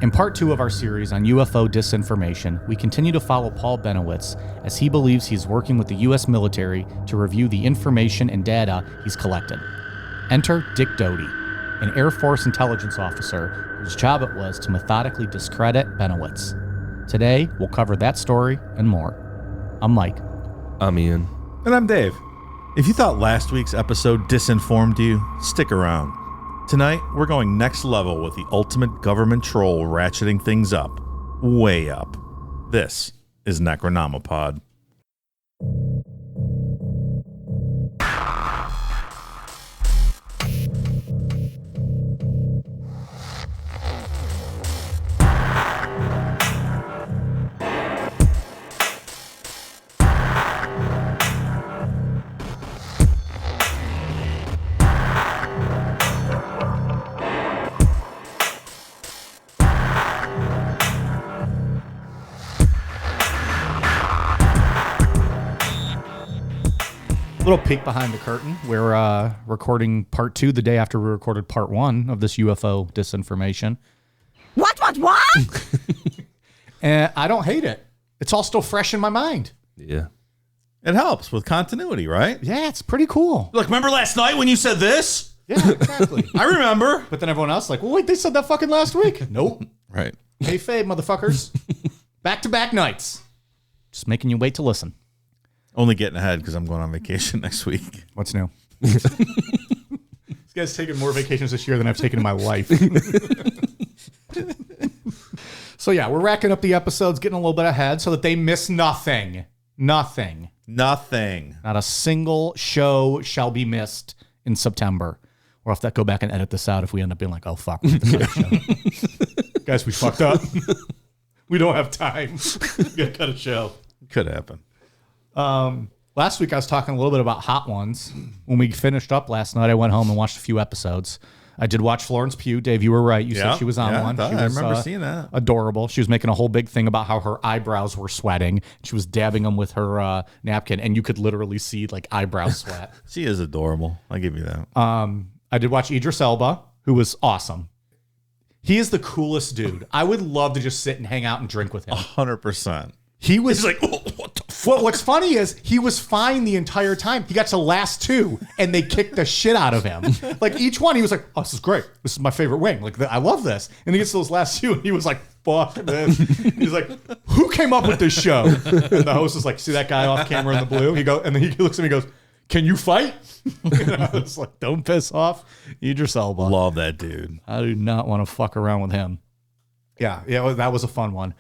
In part 2 of our series on UFO disinformation, we continue to follow Paul Bennewitz as he believes he's working with the U.S. military to review the information and data he's collected. Enter Dick Doty, an Air Force intelligence officer whose job it was to methodically discredit Bennewitz. Today, we'll cover that story and more. I'm Mike. I'm Ian. And I'm Dave. If you thought last week's episode disinformed you, stick around. Tonight, we're going next level with the ultimate government troll ratcheting things up. Way up. This is Necronomipod. Little peek behind the curtain. We're recording part 2 the day after we recorded part 1 of this UFO disinformation. What? And I don't hate it. It's all still fresh in my mind. Yeah. It helps with continuity, right? Yeah, it's pretty cool. Look, remember last night when you said this? Yeah, exactly. I remember. But then everyone else is like, well, wait, they said that fucking last week. Nope. Right. Hey, fade, motherfuckers. Back-to-back nights. Just making you wait to listen. Only getting ahead because I'm going on vacation next week. What's new? This guy's taken more vacations this year than I've taken in my life. So yeah, we're racking up the episodes, getting a little bit ahead so that they miss nothing. Nothing. Not a single show shall be missed in September. We'll have to go back and edit this out if we end up being like, oh, fuck. Guys, we fucked up. We don't have time. We gotta cut a show. Could happen. Last week I was talking a little bit about Hot Ones. When we finished up last night, I went home and watched a few episodes. I did watch Florence Pugh. Dave, you were right. You said she was on one. I remember seeing that. Adorable. She was making a whole big thing about how her eyebrows were sweating. She was dabbing them with her napkin, and you could literally see like eyebrow sweat. She is adorable. I'll give you that. I did watch Idris Elba, who was awesome. He is the coolest dude. I would love to just sit and hang out and drink with him. 100%. He was He's like, oh, what the fuck? What's funny is he was fine the entire time. He got to the last 2, and they kicked the shit out of him. Like each one, he was like, "Oh, this is great. This is my favorite wing. Like I love this." And he gets to those last 2, and he was like, "Fuck this." He's like, "Who came up with this show?" And the host is like, "See that guy off camera in the blue?" And then he looks at me and goes, "Can you fight?" I was like, "Don't piss off Idris Elba." Love that dude. I do not want to fuck around with him. Yeah, that was a fun one.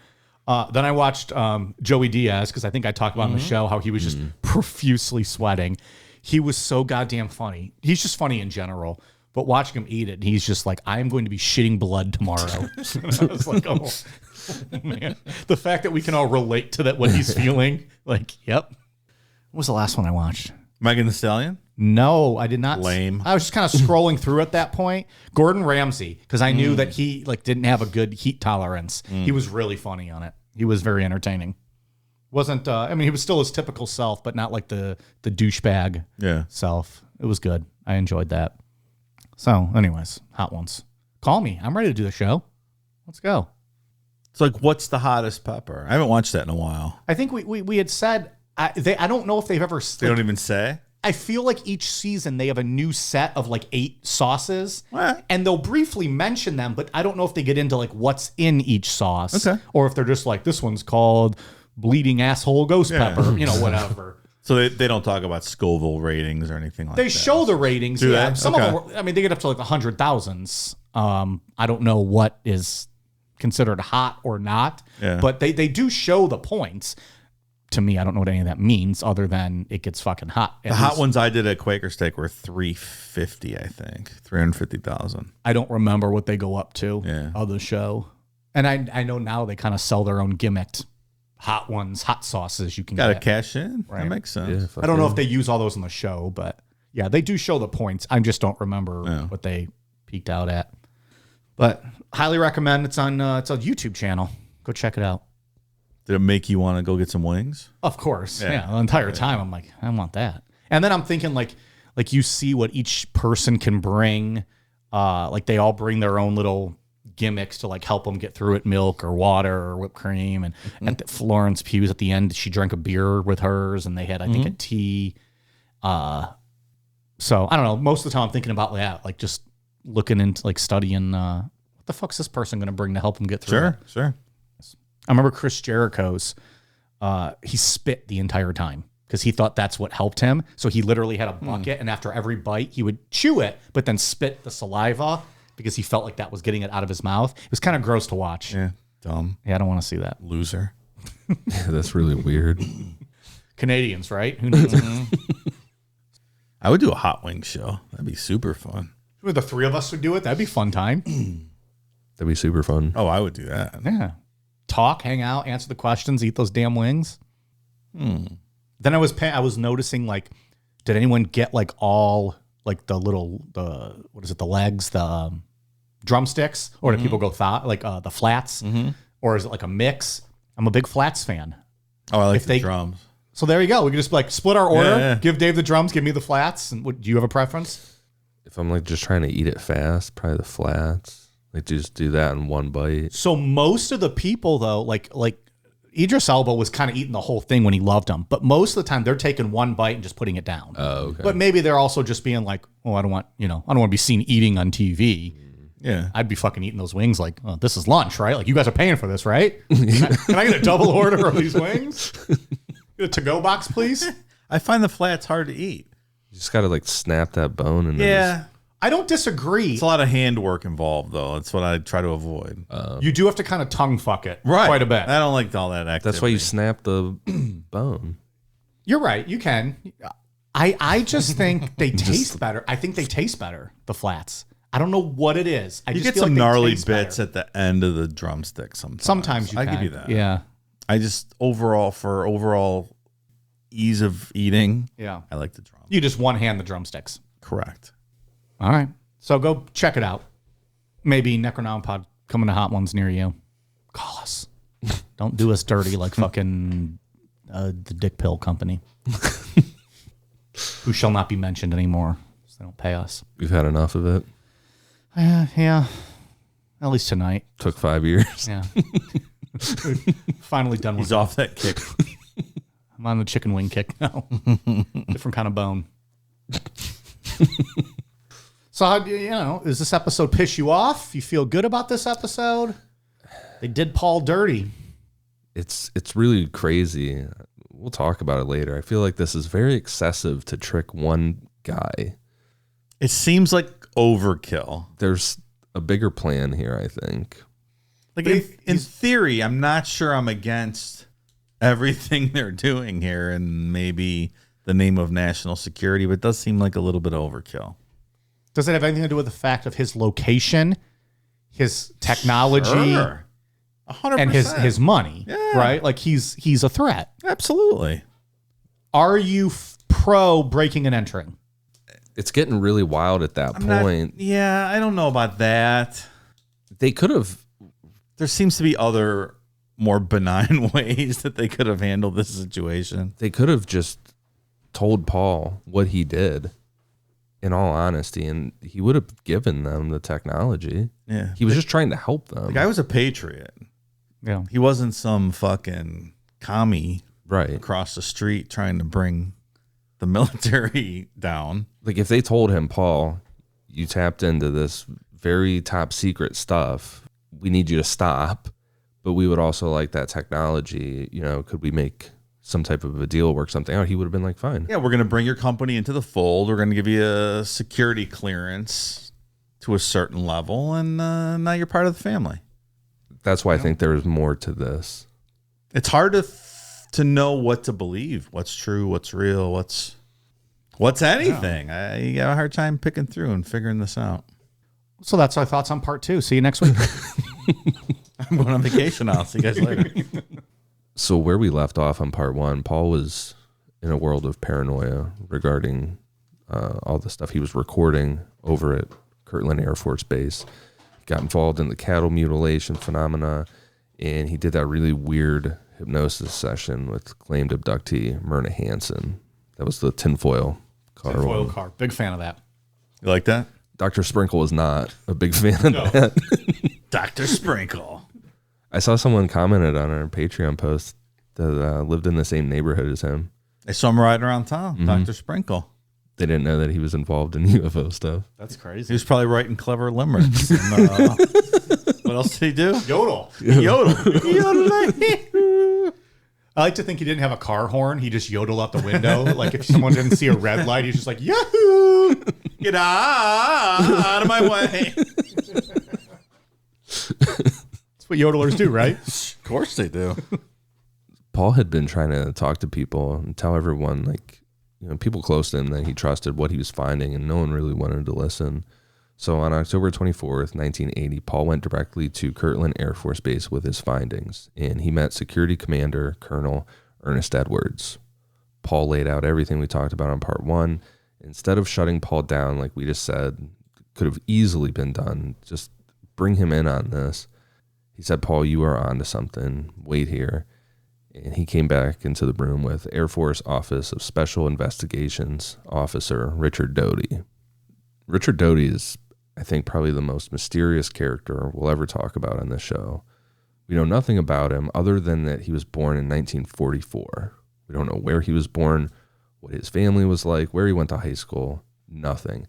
Then I watched Joey Diaz, because I think I talked about on the show how he was just profusely sweating. He was so goddamn funny. He's just funny in general. But watching him eat it, he's just like, I am going to be shitting blood tomorrow. And I was like, oh, man. The fact that we can all relate to that, what he's feeling. Like, yep. What was the last one I watched? Megan Thee Stallion? No, I did not. Lame. I was just kind of scrolling through at that point. Gordon Ramsay, because I knew that he didn't have a good heat tolerance. He was really funny on it. He was very entertaining. Wasn't he was still his typical self, but not like the douchebag self. It was good. I enjoyed that. So, anyways, Hot Ones. Call me. I'm ready to do the show. Let's go. It's like, what's the hottest pepper? I haven't watched that in a while. I think we had said I don't know if they've ever. They don't even say. I feel like each season they have a new set of like 8 sauces, and they'll briefly mention them, but I don't know if they get into like what's in each sauce, or if they're just like, this one's called bleeding asshole ghost pepper, whatever. So they don't talk about Scoville ratings or anything like that. They show the ratings, Do they? Some of them, they get up to like 100,000s. I don't know what is considered hot or not, but they do show the points. To me, I don't know what any of that means other than it gets fucking hot. The hot ones I did at Quaker Steak were 350, I think. 350,000. I don't remember what they go up to of the show. And I know now they kind of sell their own gimmicked hot ones, hot sauces you can get. Got to cash in. Right. That makes sense. Yeah, I don't know if they use all those in the show, but yeah, they do show the points. I just don't remember what they peaked out at. But highly recommend. It's on YouTube channel. Go check it out. Did it make you want to go get some wings? Of course. Yeah. The entire time I'm like, I want that. And then I'm thinking like you see what each person can bring. Like they all bring their own little gimmicks to like help him get through it, milk or water or whipped cream. And at Florence Pugh's at the end, she drank a beer with hers, and they had, I think, a tea. So I don't know. Most of the time I'm thinking about like just looking into like studying what the fuck's this person going to bring to help him get through it. Sure. I remember Chris Jericho's, he spit the entire time because he thought that's what helped him. So he literally had a bucket, and after every bite, he would chew it, but then spit the saliva because he felt like that was getting it out of his mouth. It was kind of gross to watch. Yeah, dumb. Yeah, I don't want to see that. Loser. Yeah, that's really weird. Canadians, right? Who needs it? I would do a hot wing show. That'd be super fun. The three of us would do it. That'd be a fun time. That'd be super fun. Oh, I would do that. Yeah. Talk, hang out, answer the questions, eat those damn wings. Then I was noticing, like, did anyone get like all like the legs, the drumsticks, or do people go the flats, or is it like a mix? I'm a big flats fan. Oh, I like the drums. So there you go. We can just like split our order. Yeah. Give Dave the drums. Give me the flats. And do you have a preference? If I'm like just trying to eat it fast, probably the flats. Like just do that in one bite. So most of the people though, like Idris Elba was kind of eating the whole thing when he loved them, but most of the time they're taking one bite and just putting it down. Oh, okay. But maybe they're also just being like, oh, I don't want to be seen eating on TV. Yeah. I'd be fucking eating those wings like, oh, this is lunch, right? Like you guys are paying for this, right? Can I get a double order of these wings? Get a to-go box, please. I find the flats hard to eat. You just got to like snap that bone and I don't disagree. It's a lot of handwork involved, though. That's what I try to avoid. You do have to kind of tongue fuck it quite a bit. I don't like all that activity. That's why you snap the bone. You're right. You can. I just think they taste better. I think they taste better, the flats. I don't know what it is. You get some gnarly bits at the end of the drumstick sometimes. Sometimes you can. I give you that. Yeah. I just overall ease of eating, I like the drum. You just one hand the drumsticks. Correct. All right. So go check it out. Maybe Necronomipod coming to hot ones near you. Call us. Don't do us dirty like fucking the Dick Pill Company. Who shall not be mentioned anymore. So they don't pay us. We've had enough of it. Yeah. At least tonight. Took 5 years. Yeah. Finally done with He's off that kick. I'm on the chicken wing kick now. Different kind of bone. So, how, does this episode piss you off? You feel good about this episode? They did Paul dirty. It's really crazy. We'll talk about it later. I feel like this is very excessive to trick one guy. It seems like overkill. There's a bigger plan here, I think. Like in theory, I'm not sure I'm against everything they're doing here and maybe the name of national security, but it does seem like a little bit overkill. Does it have anything to do with the fact of his location, his technology, Sure. 100%. and his money? Yeah. Right? Like he's a threat. Absolutely. Are you pro breaking and entering? It's getting really wild at that point. I don't know about that. They could have. There seems to be other more benign ways that they could have handled this situation. They could have just told Paul what he did, in all honesty, and he would have given them the technology. Yeah. He was just trying to help them. The guy was a patriot. Yeah. He wasn't some fucking commie right across the street trying to bring the military down. Like if they told him, Paul, you tapped into this very top secret stuff. We need you to stop, but we would also like that technology. Could we make some type of a deal, work something out? He would have been like, fine. Yeah, we're going to bring your company into the fold. We're going to give you a security clearance to a certain level, and now you're part of the family. That's why I think there is more to this. It's hard to know what to believe, what's true, what's real, what's anything. You got a hard time picking through and figuring this out. So that's our thoughts on part 2. See you next week. I'm going on vacation. I'll see you guys later. So where we left off on part 1, Paul was in a world of paranoia regarding all the stuff he was recording over at Kirtland Air Force Base. He got involved in the cattle mutilation phenomena, and he did that really weird hypnosis session with claimed abductee Myrna Hansen. That was the tinfoil car. Tinfoil car. Big fan of that. You like that? Dr. Sprinkle is not a big fan of that. Dr. Sprinkle. I saw someone commented on our Patreon post that lived in the same neighborhood as him. I saw him riding around town, Dr. Sprinkle. They didn't know that he was involved in UFO stuff. That's crazy. He was probably writing clever limericks. And, what else did he do? Yodel. Yodel. I like to think he didn't have a car horn. He just yodeled out the window. Like if someone didn't see a red light, he's just like, Yahoo! Get out of my way. That's what yodelers do, right? Of course they do. Paul had been trying to talk to people and tell everyone, like, you know, people close to him that he trusted what he was finding, and no one really wanted to listen. So on October 24th, 1980, Paul went directly to Kirtland Air Force Base with his findings, and he met Security Commander Colonel Ernest Edwards. Paul laid out everything we talked about on part 1. Instead of shutting Paul down, like we just said, could have easily been done, just bring him in on this. He said, Paul, you are on to something. Wait here. And he came back into the room with Air Force Office of Special Investigations Officer Richard Doty. Richard Doty is, I think, probably the most mysterious character we'll ever talk about on this show. We know nothing about him other than that he was born in 1944. We don't know where he was born, what his family was like, where he went to high school, nothing.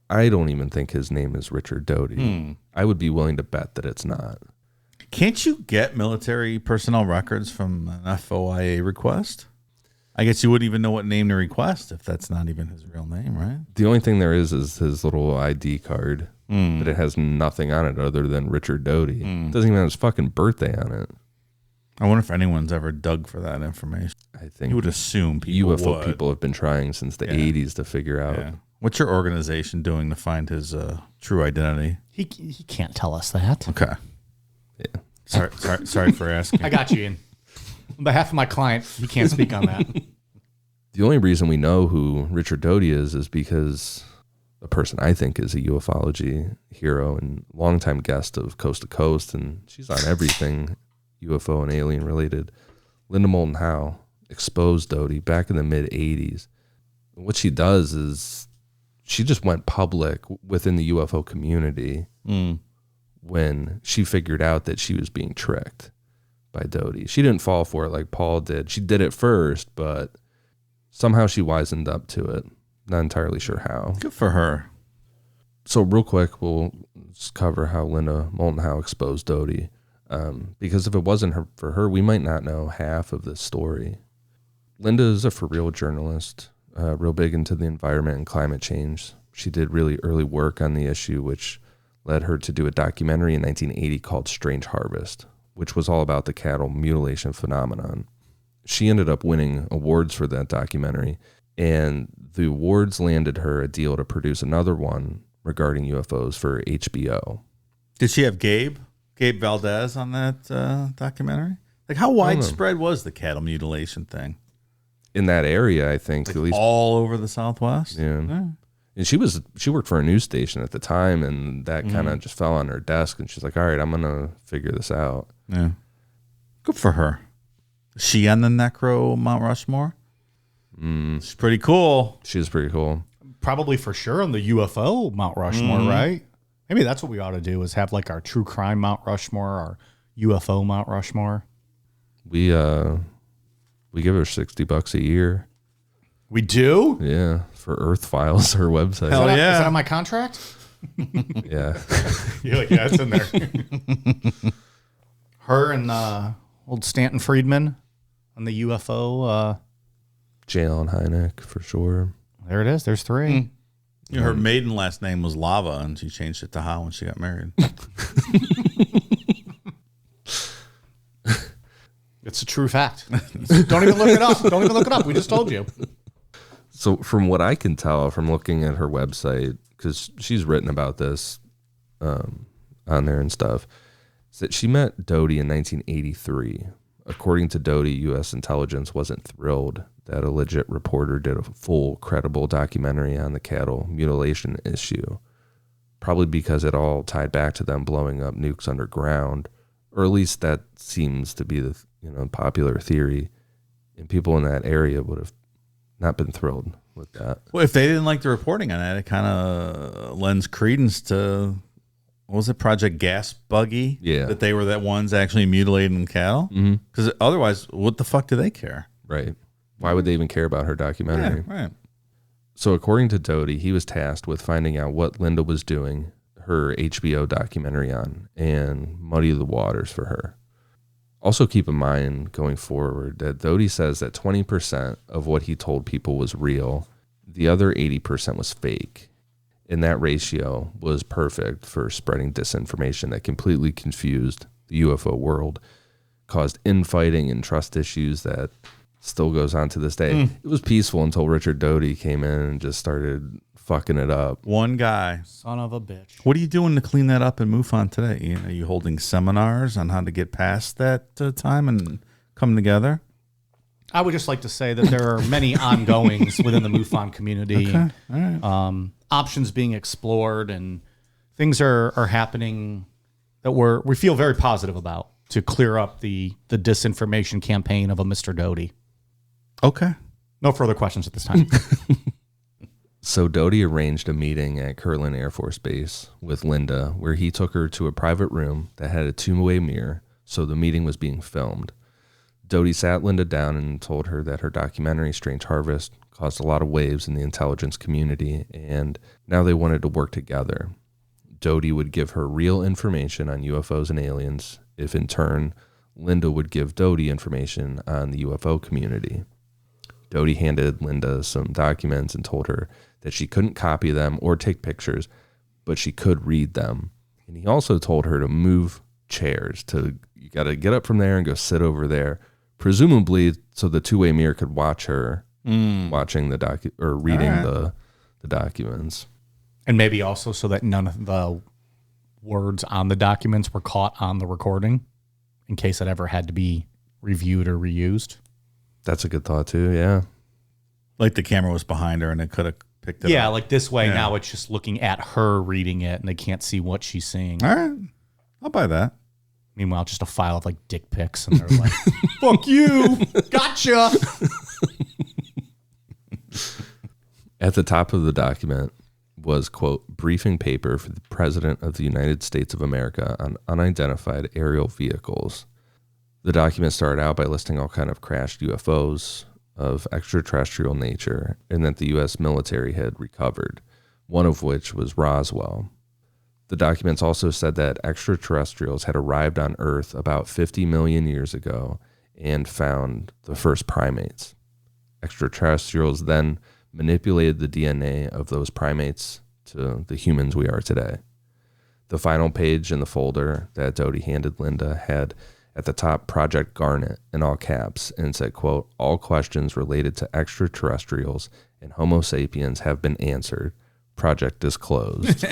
I don't even think his name is Richard Doty. I would be willing to bet that it's not. Can't you get military personnel records from an FOIA request? I guess you wouldn't even know what name to request if that's not even his real name, right? The only thing there is his little ID card, but it has nothing on it other than Richard Doty. It doesn't even have his fucking birthday on it. I wonder if anyone's ever dug for that information. I think You would assume people UFO would. people have been trying since the 80s to figure out. Yeah. What's your organization doing to find his true identity? He can't tell us that. Okay. Yeah. Sorry for asking. I got you, Ian. On behalf of my client, he can't speak on that. The only reason we know who Richard Doty is because a person I think is a ufology hero and longtime guest of Coast to Coast, and she's on everything UFO and alien related. Linda Moulton Howe exposed Doty back in the mid-'80s. What she does is she just went public within the UFO community when she figured out that she was being tricked by Doty. She didn't fall for it like Paul did. She did it first, but somehow she wisened up to it. Not entirely sure how. Good for her. So real quick, we'll just cover how Linda Moulton Howe exposed Doty. Because if it wasn't for her, we might not know half of this story. Linda is a for-real journalist, real big into the environment and climate change. She did really early work on the issue, which led her to do a documentary in 1980 called Strange Harvest, which was all about the cattle mutilation phenomenon. She ended up winning awards for that documentary, and the awards landed her a deal to produce another one regarding UFOs for HBO. Did she have Gabe Valdez on that documentary? Like, how widespread was the cattle mutilation thing? In that area, I think, Like at least all over the Southwest? Yeah. And she worked for a news station at the time, and that kind of just fell on her desk, and she's like, all right, I'm going to figure this out. Yeah. Good for her. Is she on the Necro Mount Rushmore? She's pretty cool. She was pretty cool. Probably for sure on the UFO Mount Rushmore, right? Maybe that's what we ought to do is have like our true crime Mount Rushmore, our UFO Mount Rushmore. We give her $60 a year. We do? Yeah, for Earth Files, her website. Hell Is yeah. that on my contract? Yeah. You're like, yeah, it's in there. Her and old Stanton Friedman on the UFO. J.L. Hynek, for sure. There it is. There's three. Her maiden last name was Lava, and she changed it to Howe when she got married. It's a true fact. Don't even look it up. Don't even look it up. We just told you. So from what I can tell from looking at her website, because she's written about this on there and stuff, is that she met Doty in 1983. According to Doty, U.S. intelligence wasn't thrilled that a legit reporter did a full, credible documentary on the cattle mutilation issue, probably because it all tied back to them blowing up nukes underground, or at least that seems to be the popular theory, and people in that area would have not been thrilled with that. Well, if they didn't like the reporting on that, it kind of lends credence to what was it, Project Gas Buggy? Yeah. That they were that ones actually mutilating cattle? Because otherwise, what the fuck do they care? Right. Why would they even care about her documentary? Yeah, right. So according to Doty, he was tasked with finding out what Linda was doing her HBO documentary on and muddy the waters for her. Also keep in mind going forward that Doty says that 20% of what he told people was real. The other 80% was fake. And that ratio was perfect for spreading disinformation that completely confused the UFO world, caused infighting and trust issues that still goes on to this day. It was peaceful until Richard Doty came in and just started fucking it up. One guy. Son of a bitch. What are you doing to clean that up and move on today? Ian? Are you holding seminars on how to get past that time and come together? I would just like to say that there are many ongoings within the MUFON community. Okay. All right. Options being explored, and things are happening that we feel very positive about to clear up the disinformation campaign of a Mr. Doty. Okay. No further questions at this time. So Doty arranged a meeting at Kirtland Air Force Base with Linda, where he took her to a private room that had a two-way mirror, so the meeting was being filmed. Doty sat Linda down and told her that her documentary, Strange Harvest, caused a lot of waves in the intelligence community, and now they wanted to work together. Doty would give her real information on UFOs and aliens, if in turn, Linda would give Doty information on the UFO community. Doty handed Linda some documents and told her that she couldn't copy them or take pictures, but she could read them. And he also told her to move chairs, you got to get up from there and go sit over there, presumably so the two-way mirror could watch her watching the reading the documents. And maybe also so that none of the words on the documents were caught on the recording in case it ever had to be reviewed or reused. That's a good thought too, yeah. Like the camera was behind her and it could have picked it up. Yeah, like this way now it's just looking at her reading it and they can't see what she's seeing. All right. I'll buy that. Meanwhile, just a file of like dick pics and they're like, fuck you, gotcha. At the top of the document was, quote, briefing paper for the President of the United States of America on unidentified aerial vehicles. The document started out by listing all kind of crashed UFOs of extraterrestrial nature and that the U.S. military had recovered, one of which was Roswell. The documents also said that extraterrestrials had arrived on Earth about 50 million years ago and found the first primates. Extraterrestrials then manipulated the DNA of those primates to the humans we are today. The final page in the folder that Doty handed Linda had at the top Project Garnet in all caps and said, quote, all questions related to extraterrestrials and Homo sapiens have been answered. Project is closed.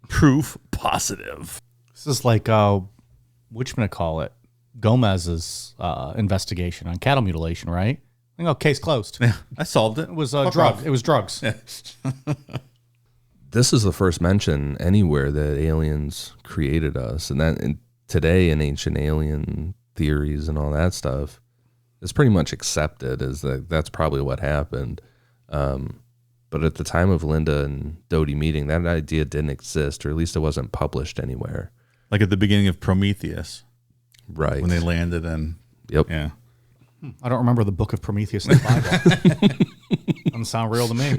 Proof positive. This is like, whatchamacallit, Gomez's investigation on cattle mutilation, right? I think, case closed. Yeah, I solved it. It was drugs. It was drugs. This is the first mention anywhere that aliens created us. And today in ancient alien theories and all that stuff, it's pretty much accepted as that's probably what happened. But at the time of Linda and Doty meeting, that idea didn't exist, or at least it wasn't published anywhere. Like at the beginning of Prometheus. Right. When they landed in. Yep. Yeah. I don't remember the book of Prometheus in the Bible. Doesn't sound real to me.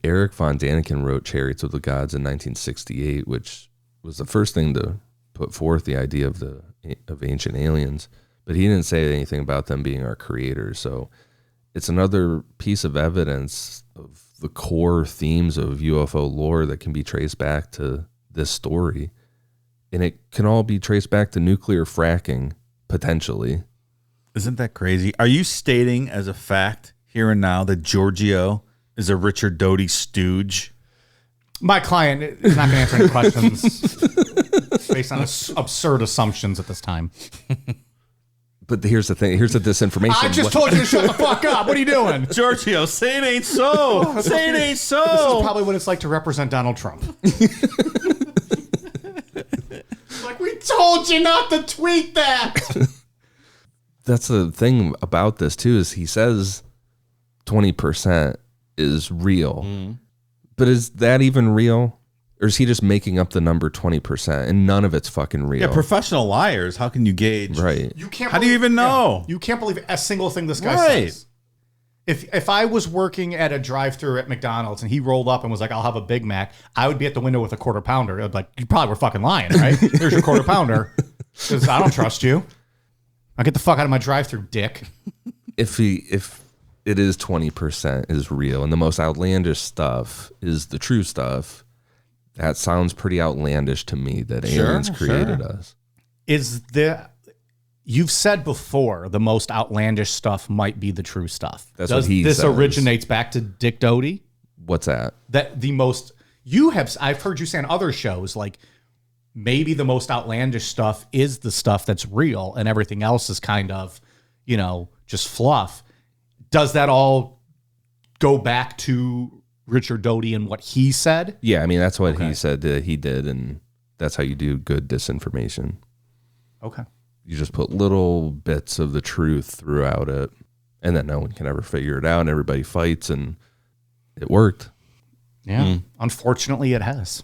Eric von Daniken wrote Chariots of the Gods in 1968, which was the first thing to put forth the idea of ancient aliens. But he didn't say anything about them being our creators. So it's another piece of evidence of the core themes of UFO lore that can be traced back to this story. And it can all be traced back to nuclear fracking, potentially. Isn't that crazy? Are you stating as a fact here and now that Giorgio is a Richard Doty stooge? My client is not going to answer any questions based on absurd assumptions at this time. But here's the thing. Here's the disinformation. I just told you to shut the fuck up. What are you doing? Giorgio, say it ain't so. Say it ain't so. This is probably what it's like to represent Donald Trump. Like, we told you not to tweet that. That's the thing about this, too, is he says 20% is real. But is that even real? Or is he just making up the number 20% and none of it's fucking real? Yeah, professional liars. How can you gauge? Right. You can't. How do you even know? You can't believe a single thing this guy says. If I was working at a drive-thru at McDonald's and he rolled up and was like, "I'll have a Big Mac," I would be at the window with a quarter pounder. I'd be like, "You probably were fucking lying, right? There's your quarter pounder." Because I don't trust you. I'll get the fuck out of my drive-thru, dick. If it is 20% is real and the most outlandish stuff is the true stuff, that sounds pretty outlandish to me that aliens created us. You've said before the most outlandish stuff might be the true stuff. That's what he This says. originates back to Dick Doty. What's that? I've heard you say on other shows, like maybe the most outlandish stuff is the stuff that's real and everything else is kind of, just fluff. Does that all go back to Richard Doty and what he said? Yeah, I mean, that's what he said that he did, and that's how you do good disinformation. Okay. You just put little bits of the truth throughout it, and then no one can ever figure it out, and everybody fights, and it worked. Yeah. Unfortunately, it has.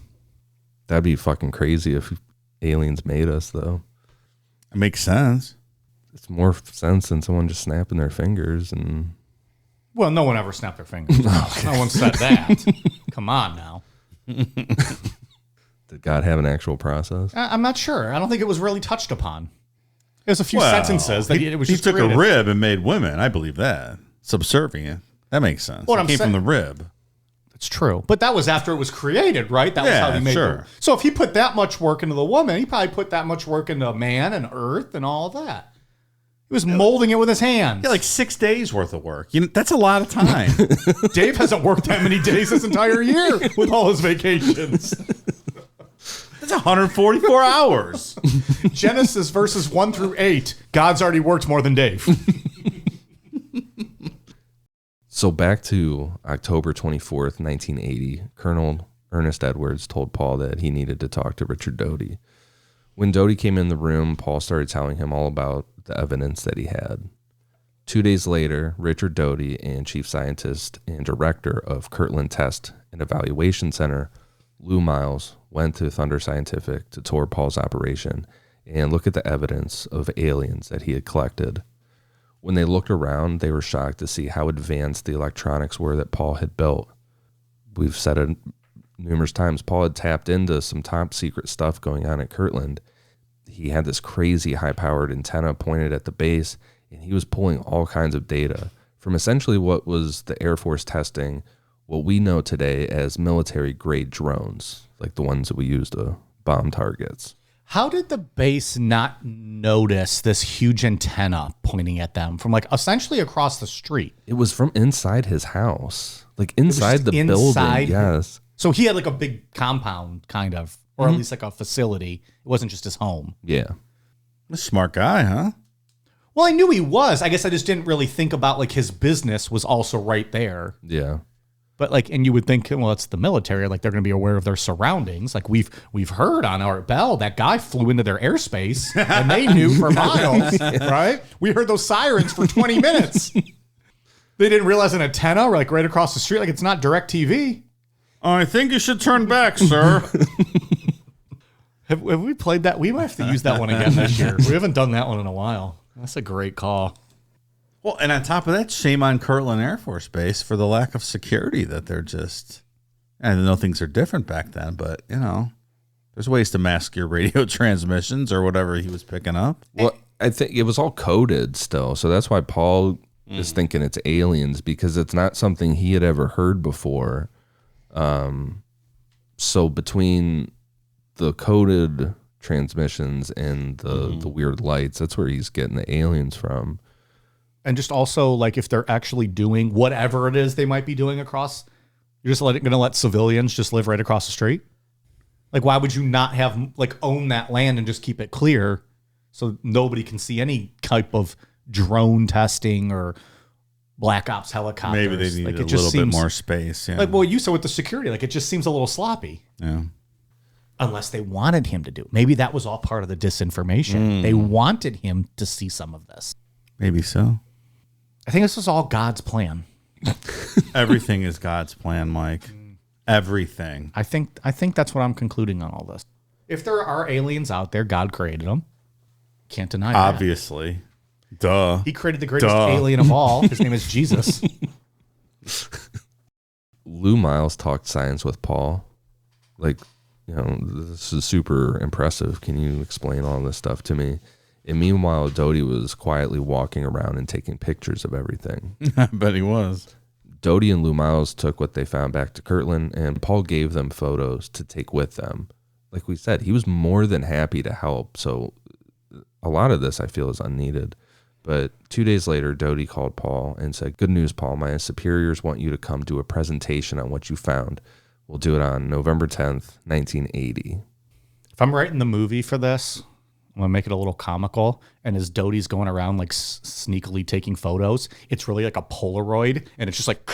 That'd be fucking crazy if aliens made us, though. It makes sense. It's more sense than someone just snapping their fingers and... Well, no one ever snapped their fingers. No one said that. Come on now. Did God have an actual process? I'm not sure. I don't think it was really touched upon. There's a few sentences that it was he just took created. a rib and made women. I believe that. Subservient. That makes sense. What It I'm came saying- from the rib. It's true. But that was after it was created, right? That was how he made it. So if he put that much work into the woman, he probably put that much work into man and earth and all that. He was molding it with his hands. Yeah, like 6 days worth of work. That's a lot of time. Dave hasn't worked that many days this entire year with all his vacations. That's 144 hours. Genesis verses 1 through 8. God's already worked more than Dave. So back to October 24th, 1980, Colonel Ernest Edwards told Paul that he needed to talk to Richard Doty. When Doty came in the room, Paul started telling him all about the evidence that he had. 2 days later, Richard Doty and chief scientist and director of Kirtland Test and Evaluation Center, Lou Miles, went to Thunder Scientific to tour Paul's operation and look at the evidence of aliens that he had collected. When they looked around, they were shocked to see how advanced the electronics were that Paul had built. We've said it numerous times, Paul had tapped into some top secret stuff going on at Kirtland. He had this crazy high-powered antenna pointed at the base, and he was pulling all kinds of data from essentially what was the Air Force testing what we know today as military-grade drones, like the ones that we use to bomb targets. How did the base not notice this huge antenna pointing at them from like essentially across the street? It was from inside his house, like inside the building. Yes. So he had like a big compound kind of, or at least like a facility. It wasn't just his home. Yeah. A smart guy, huh? Well, I knew he was. I guess I just didn't really think about like his business was also right there. Yeah. But like, and you would think, well, it's the military. Like they're going to be aware of their surroundings. Like we've heard on our bell that guy flew into their airspace and they knew for miles, right? We heard those sirens for 20 minutes. They didn't realize an antenna like right across the street. Like it's not direct TV. I think you should turn back, sir. Have we played that? We might have to use that one again this year. We haven't done that one in a while. That's a great call. Well, and on top of that, shame on Kirtland Air Force Base for the lack of security that they're just... I know things are different back then, but, there's ways to mask your radio transmissions or whatever he was picking up. Well, I think it was all coded still. So that's why Paul is thinking it's aliens, because it's not something he had ever heard before. So between the coded transmissions and the weird lights, that's where he's getting the aliens from. And just also, like, if they're actually doing whatever it is they might be doing across, you're just going to let civilians just live right across the street? Like, why would you not have, like, own that land and just keep it clear so nobody can see any type of drone testing or black ops helicopters? Maybe they need like, a little bit more space. Yeah. Like, well, you said with the security, like, it just seems a little sloppy. Yeah. Unless they wanted him to do. Maybe that was all part of the disinformation. They wanted him to see some of this. Maybe so. I think this was all God's plan. Everything is God's plan, Mike. everything. I think that's what I'm concluding on all this. If there are aliens out there, God created them. Can't deny that. Obviously. Duh. He created the greatest alien of all. His name is Jesus. Lou Miles talked science with Paul. Like, this is super impressive. Can you explain all this stuff to me? And meanwhile, Doty was quietly walking around and taking pictures of everything. I bet he was. Doty and Lou Miles took what they found back to Kirtland, and Paul gave them photos to take with them. Like we said, he was more than happy to help. So a lot of this, I feel, is unneeded. But 2 days later, Doty called Paul and said, "Good news, Paul. My superiors want you to come do a presentation on what you found. We'll do it on November 10th, 1980. If I'm writing the movie for this, I'm going to make it a little comical. And as Doty's going around like sneakily taking photos, it's really like a Polaroid. And it's just like,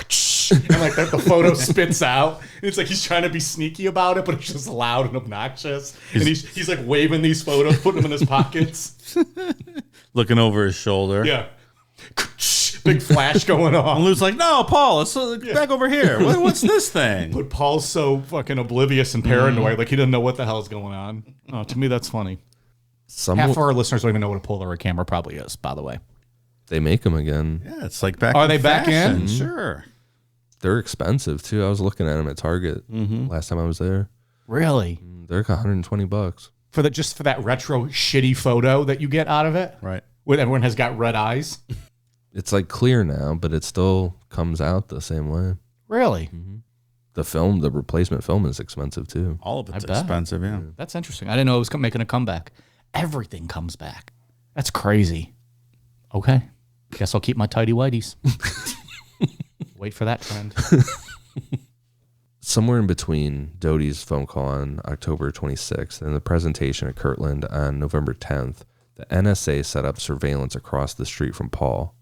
and like the photo spits out. And it's like he's trying to be sneaky about it, but it's just loud and obnoxious. And he's like waving these photos, putting them in his pockets. Looking over his shoulder. Yeah. Big flash going on. And Lou's like, "No, Paul, it's back over here. What's this thing?" But Paul's so fucking oblivious and paranoid. Like he doesn't know what the hell's going on. Oh, to me, that's funny. Half of our listeners don't even know what a Polaroid camera probably is, by the way. They make them again. Yeah, it's like back. Are they back in? Sure. They're expensive too. I was looking at them at Target last time I was there. Really? They're like $120 for that retro shitty photo that you get out of it, right? When everyone has got red eyes. It's like clear now, but it still comes out the same way. Really? Mm-hmm. The replacement film is expensive too. All of it's expensive, yeah. That's interesting. I didn't know it was making a comeback. Everything comes back. That's crazy. Okay. Guess I'll keep my tidy whities. Wait for that trend. Somewhere in between Doty's phone call on October 26th and the presentation at Kirtland on November 10th, the NSA set up surveillance across the street from Paul.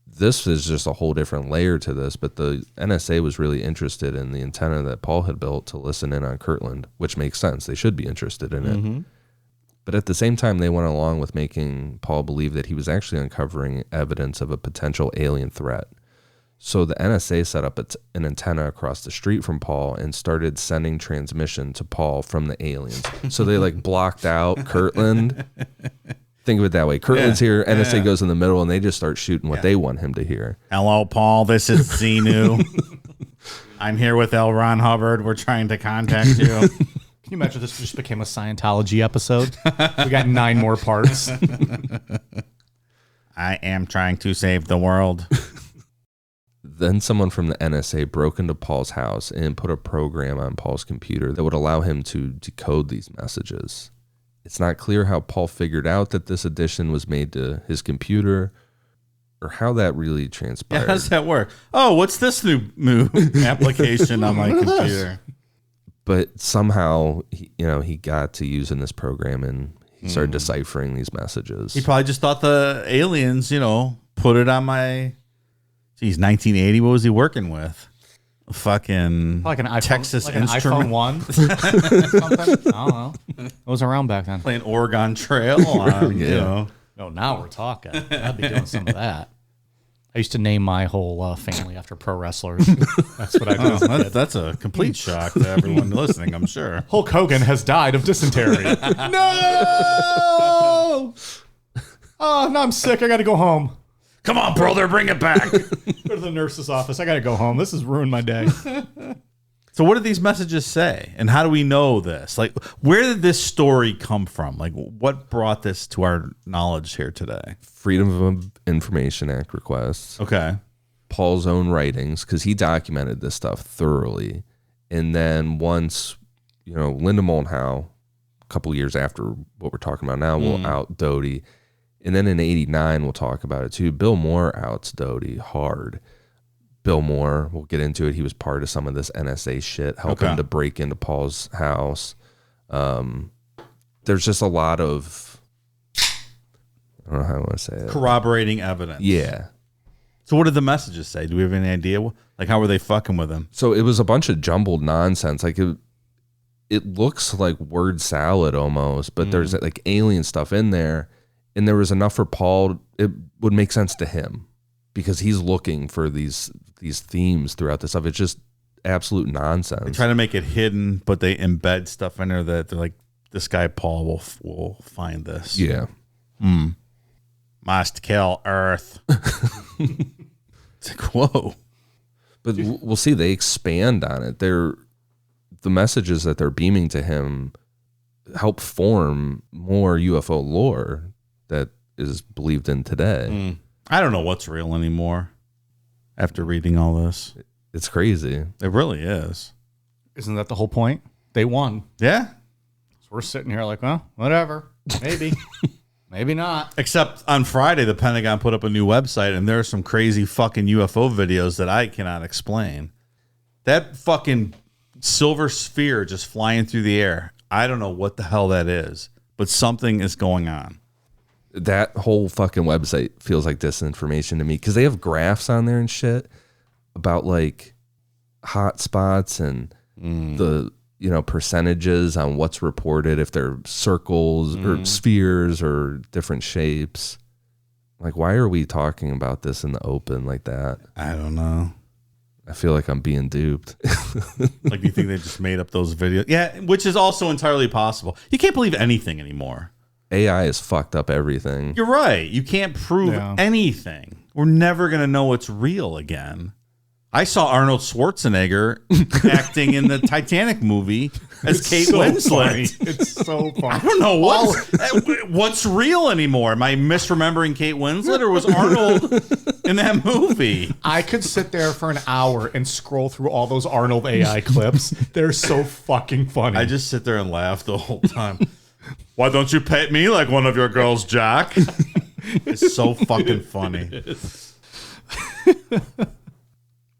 This is just a whole different layer to this, but the NSA was really interested in the antenna that Paul had built to listen in on Kirtland, which makes sense. They should be interested in it. But at the same time, they went along with making Paul believe that he was actually uncovering evidence of a potential alien threat. So the NSA set up an antenna across the street from Paul and started sending transmission to Paul from the aliens. So they like blocked out Kirtland. Think of it that way. Kirtland's here, NSA goes in the middle, and they just start shooting what they want him to hear. "Hello, Paul. This is Xenu. I'm here with L. Ron Hubbard. We're trying to contact you." Can you imagine this just became a Scientology episode? We got 9 more parts. "I am trying to save the world." Then someone from the NSA broke into Paul's house and put a program on Paul's computer that would allow him to decode these messages. It's not clear how Paul figured out that this addition was made to his computer or how that really transpired. Yeah, how does that work? "Oh, what's this new application on my computer?" But somehow, he got to using this program and he started deciphering these messages. He probably just thought the aliens, put it on my... Geez, 1980, what was he working with? Fucking like an iPhone, Texas like an Instrument. iPhone 1? Something? I don't know. It was around back then. Playing Oregon Trail on, No, now we're talking. I'd be doing some of that. I used to name my whole family after pro wrestlers. That's what I did. That's a complete shock to everyone listening, I'm sure. Hulk Hogan has died of dysentery. No! Oh, no, I'm sick. I got to go home. Come on, brother, bring it back. Go to the nurse's office. I got to go home. This has ruined my day. So what did these messages say? And how do we know this? Like, where did this story come from? Like, what brought this to our knowledge here today? Freedom of Information Act requests. Okay. Paul's own writings, because he documented this stuff thoroughly. And then once, Linda Moulton, a couple years after what we're talking about now, will out Doty. And then in 89, we'll talk about it too. Bill Moore outs Doty hard. Bill Moore, we'll get into it. He was part of some of this NSA shit, helping to break into Paul's house. There's just a lot of, I don't know how I want to say it. Corroborating evidence. Yeah. So what did the messages say? Do we have any idea? Like, how were they fucking with him? So it was a bunch of jumbled nonsense. Like it looks like word salad almost, but there's like alien stuff in there. And there was enough for Paul. It would make sense to him because he's looking for these themes throughout this stuff. It's just absolute nonsense. They try to make it hidden, but they embed stuff in there that they're like, this guy Paul will find this. Yeah. Must kill Earth. It's like, whoa. But we'll see. They expand on it. The messages that they're beaming to him help form more UFO lore that is believed in today. I don't know what's real anymore after reading all this. It's crazy. It really is. Isn't that the whole point? They won. Yeah. So we're sitting here like, well, whatever. Maybe. Maybe not. Except on Friday, the Pentagon put up a new website, and there are some crazy fucking UFO videos that I cannot explain. That fucking silver sphere just flying through the air. I don't know what the hell that is, but something is going on. That whole fucking website feels like disinformation to me because they have graphs on there and shit about like hot spots and the percentages on what's reported, if they're circles or spheres or different shapes. Like, why are we talking about this in the open like that? I don't know. I feel like I'm being duped. Like, you think they just made up those videos? Yeah, which is also entirely possible. You can't believe anything anymore. AI has fucked up everything. You're right. You can't prove anything. We're never going to know what's real again. I saw Arnold Schwarzenegger acting in the Titanic movie as Kate Winslet. Funny. It's so funny. I don't know what's real anymore. Am I misremembering Kate Winslet, or was Arnold in that movie? I could sit there for an hour and scroll through all those Arnold AI clips. They're so fucking funny. I just sit there and laugh the whole time. Why don't you pet me like one of your girls, Jack? It's so fucking funny.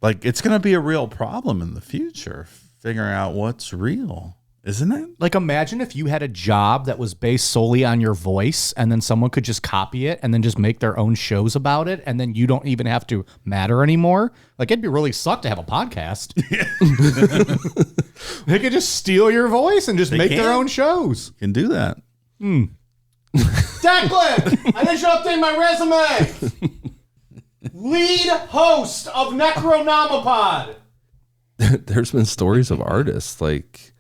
Like, it's going to be a real problem in the future, figuring out what's real, isn't it? Like, imagine if you had a job that was based solely on your voice, and then someone could just copy it and then just make their own shows about it, and then you don't even have to matter anymore. Like, it'd be really suck to have a podcast. They could just steal your voice and just make their own shows. You can do that. Declan, I need you to update my resume. Lead host of Necronomipod. There's been stories of artists like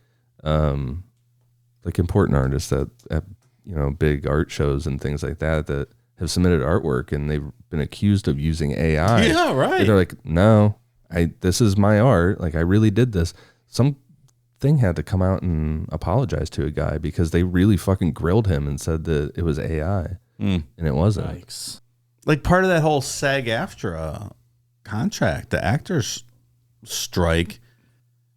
important artists that at big art shows and things like that have submitted artwork and they've been accused of using AI. Yeah, right. And they're like, no, this is my art. Like, I really did this. Some thing had to come out and apologize to a guy because they really fucking grilled him and said that it was AI and it wasn't. Yikes. Like, part of that whole SAG-AFTRA contract, the actors strike,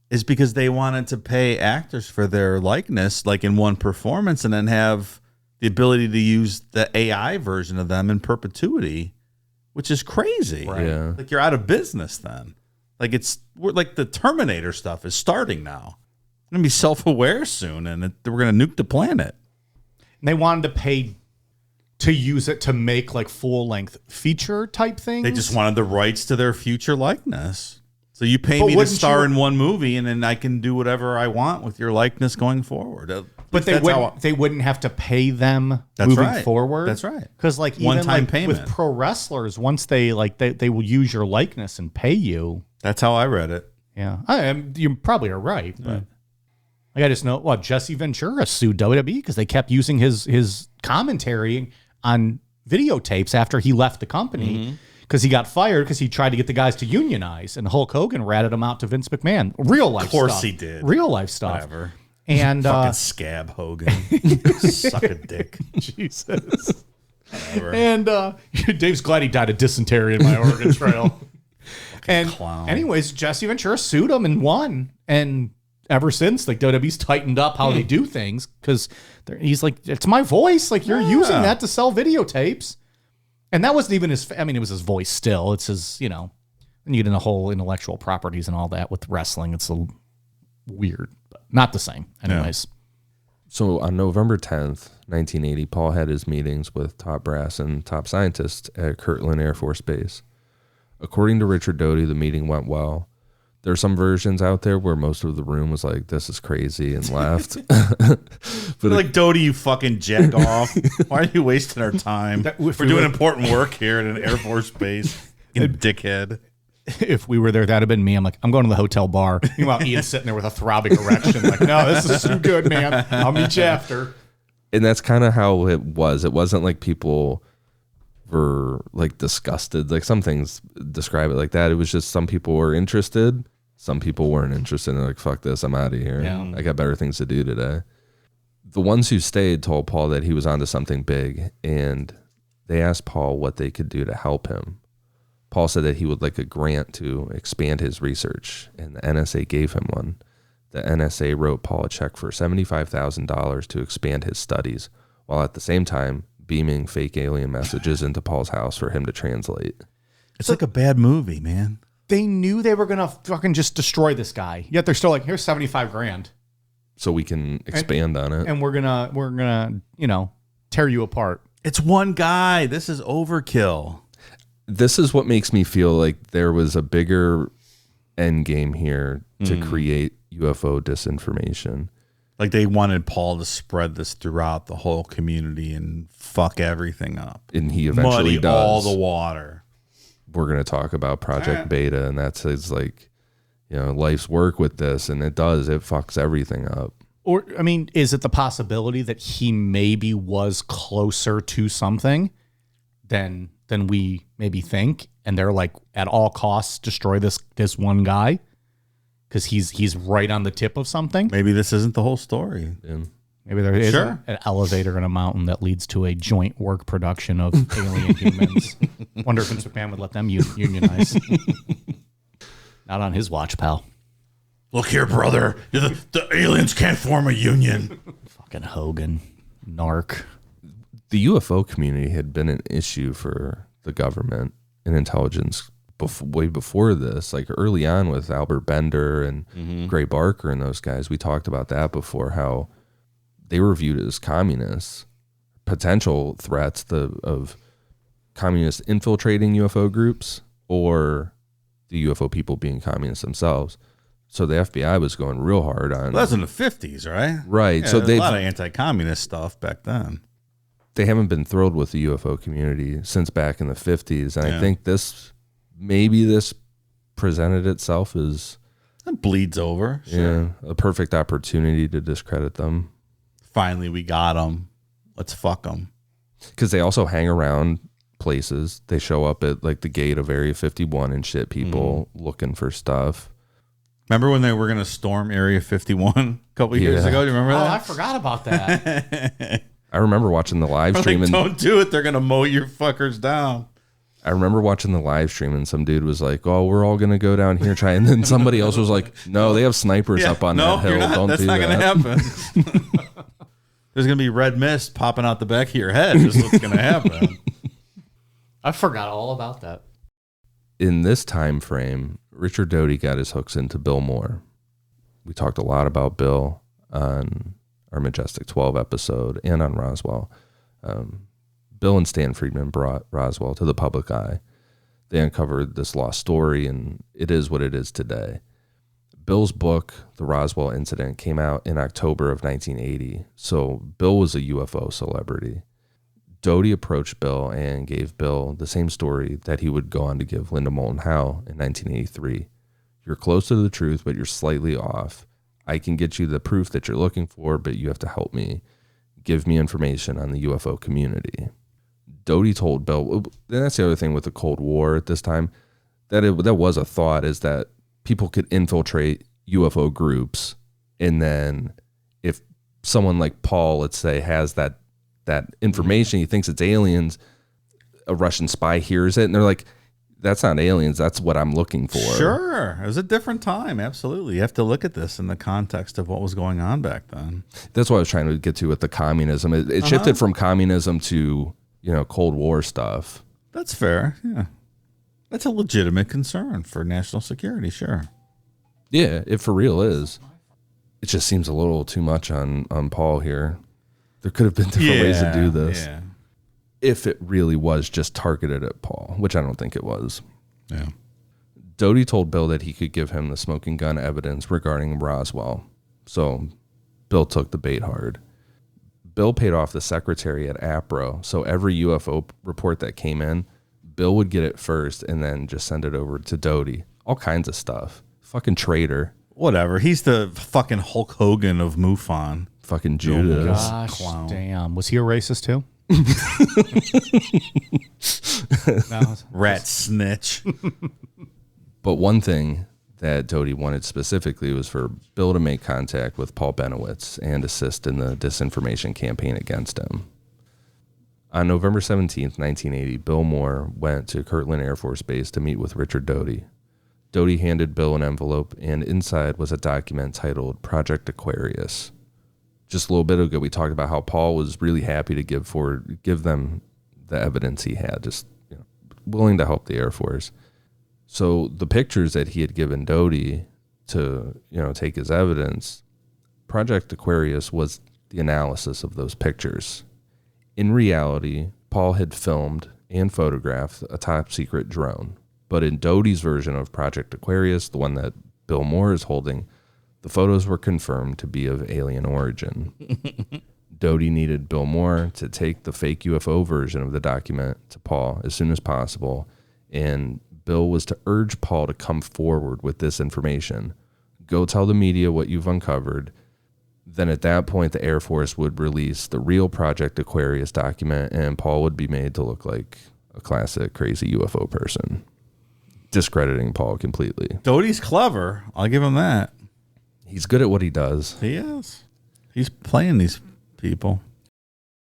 is because they wanted to pay actors for their likeness, like in one performance, and then have the ability to use the AI version of them in perpetuity, which is crazy. Right. Yeah. Like, you're out of business then. Like, we're like the Terminator stuff is starting now. We're going to be self-aware soon, and we're going to nuke the planet. And they wanted to pay to use it to make like full-length feature type things. They just wanted the rights to their future likeness. So you pay me to star in one movie, and then I can do whatever I want with your likeness going forward. But they wouldn't have to pay them moving forward. That's right. Because like even one-time like payment with pro wrestlers, once they will use your likeness and pay you. That's how I read it. Yeah, you probably are right. But like, I just know, Jesse Ventura sued WWE because they kept using his commentary on videotapes after he left the company because he got fired because he tried to get the guys to unionize, and Hulk Hogan ratted him out to Vince McMahon. Real life stuff. Of course he did. Real life stuff. Whatever. And fucking scab Hogan. Suck a dick. Jesus. Whatever. And Dave's glad he died of dysentery in my Oregon Trail. And clown. anyways, Jesse Ventura sued him and won. And ever since, like, WWE's tightened up how they do things because he's like, it's my voice. Like, you're using that to sell videotapes. And that wasn't even it was his voice still. It's his, and you get into the whole intellectual properties and all that with wrestling. It's a little weird, but not the same. Anyways. So on November 10th, 1980, Paul had his meetings with top brass and top scientists at Kirtland Air Force Base. According to Richard Doty, the meeting went well. There are some versions out there where most of the room was like, this is crazy, and left. But like, Doty, you fucking jack off. Why are you wasting our time? We're doing important work here at an Air Force base. You dickhead. if we were there, that'd have been me. I'm like, I'm going to the hotel bar. Meanwhile, Ian's sitting there with a throbbing erection. Like, no, this is too good, man. I'll meet you after. And that's kind of how it was. It wasn't like people were like disgusted. Like some things describe it like that. It was just some people were interested. Some people weren't interested. And they're like, fuck this, I'm out of here. Yeah. I got better things to do today. The ones who stayed told Paul that he was onto something big, and they asked Paul what they could do to help him. Paul said that he would like a grant to expand his research, and the NSA gave him one. The NSA wrote Paul a check for $75,000 to expand his studies, while at the same time beaming fake alien messages into Paul's house for him to translate. It's like a bad movie, man. They knew they were going to fucking just destroy this guy. Yet they're still like, here's 75 grand. So we can expand on it. And we're gonna, tear you apart. It's one guy. This is overkill. This is what makes me feel like there was a bigger end game here to create UFO disinformation. Like they wanted Paul to spread this throughout the whole community and fuck everything up. And he eventually Muddy does. all the water. We're going to talk about Project Beta, and that's his like, life's work with this, and it fucks everything up. Or, I mean, is it the possibility that he maybe was closer to something than we maybe think, and they're like, at all costs, destroy this one guy because he's right on the tip of something? Maybe this isn't the whole story. Yeah. Maybe there is an elevator in a mountain that leads to a joint work production of alien humans. Wonder if Vince McMahon would let them unionize. Not on his watch, pal. Look here, brother. The aliens can't form a union. Fucking Hogan. Narc. The UFO community had been an issue for the government and intelligence way before this. Like early on with Albert Bender and Gray Barker and those guys, we talked about that before, how they were viewed as communists, potential threats of communists infiltrating UFO groups or the UFO people being communists themselves. So the FBI was going real hard on. Well, that was in the 50s, right? Right. Yeah, So a lot of anti-communist stuff back then. They haven't been thrilled with the UFO community since back in the 50s. And I think this presented itself as It bleeds over. Sure. a perfect opportunity to discredit them. Finally, we got them. Let's fuck them. Because they also hang around places. They show up at like the gate of Area 51 and shit people looking for stuff. Remember when they were going to storm Area 51 a couple years ago? Do you remember that? I forgot about that. I remember watching the live stream. Like, don't do it. They're going to mow your fuckers down. I remember watching the live stream and some dude was like, "Oh, we're all going to go down here try." And then somebody else was like, "No, they have snipers up on that hill. Don't that's do not that." going to happen. There's going to be red mist popping out the back of your head. That's what's going to happen. I forgot all about that. In this time frame, Richard Doty got his hooks into Bill Moore. We talked a lot about Bill on our Majestic 12 episode and on Roswell. Bill and Stan Friedman brought Roswell to the public eye. They uncovered this lost story, and it is what it is today. Bill's book, The Roswell Incident, came out in October of 1980, so Bill was a UFO celebrity. Doty approached Bill and gave Bill the same story that he would go on to give Linda Moulton Howe in 1983. You're close to the truth, but you're slightly off. I can get you the proof that you're looking for, but you have to help me. Give me information on the UFO community. Doty told Bill, and that's the other thing with the Cold War at this time, that was a thought, is that people could infiltrate UFO groups, and then if someone like Paul, let's say, has that information, he thinks it's aliens, a Russian spy hears it, and they're like, that's not aliens, that's what I'm looking for. Sure. It was a different time. Absolutely. You have to look at this in the context of what was going on back then. That's what I was trying to get to with the communism. It shifted from communism to, Cold War stuff. That's fair. Yeah. That's a legitimate concern for national security. Sure. Yeah, it for real is. It just seems a little too much on Paul here. There could have been different ways to do this. Yeah. If it really was just targeted at Paul, which I don't think it was. Yeah. Doty told Bill that he could give him the smoking gun evidence regarding Roswell. So Bill took the bait hard. Bill paid off the secretary at APRO, so every UFO report that came in, Bill would get it first and then just send it over to Doty. All kinds of stuff. Fucking traitor. Whatever. He's the fucking Hulk Hogan of MUFON. Fucking Judas. Gosh, Clown. damn. Was he a racist too? No. Rat snitch. But one thing that Doty wanted specifically was for Bill to make contact with Paul Bennewitz and assist in the disinformation campaign against him. On November 17th, 1980, Bill Moore went to Kirtland Air Force Base to meet with Richard Doty. Doty handed Bill an envelope, and inside was a document titled Project Aquarius. Just a little bit ago, we talked about how Paul was really happy to give them the evidence he had, just willing to help the Air Force. So the pictures that he had given Doty to take as evidence, Project Aquarius was the analysis of those pictures. In reality, Paul had filmed and photographed a top-secret drone. But in Doty's version of Project Aquarius, the one that Bill Moore is holding, the photos were confirmed to be of alien origin. Doty needed Bill Moore to take the fake UFO version of the document to Paul as soon as possible, and Bill was to urge Paul to come forward with this information. Go tell the media what you've uncovered. Then at that point, the Air Force would release the real Project Aquarius document, and Paul would be made to look like a classic crazy UFO person, discrediting Paul completely. Doty's clever. I'll give him that. He's good at what he does. He is. He's playing these people.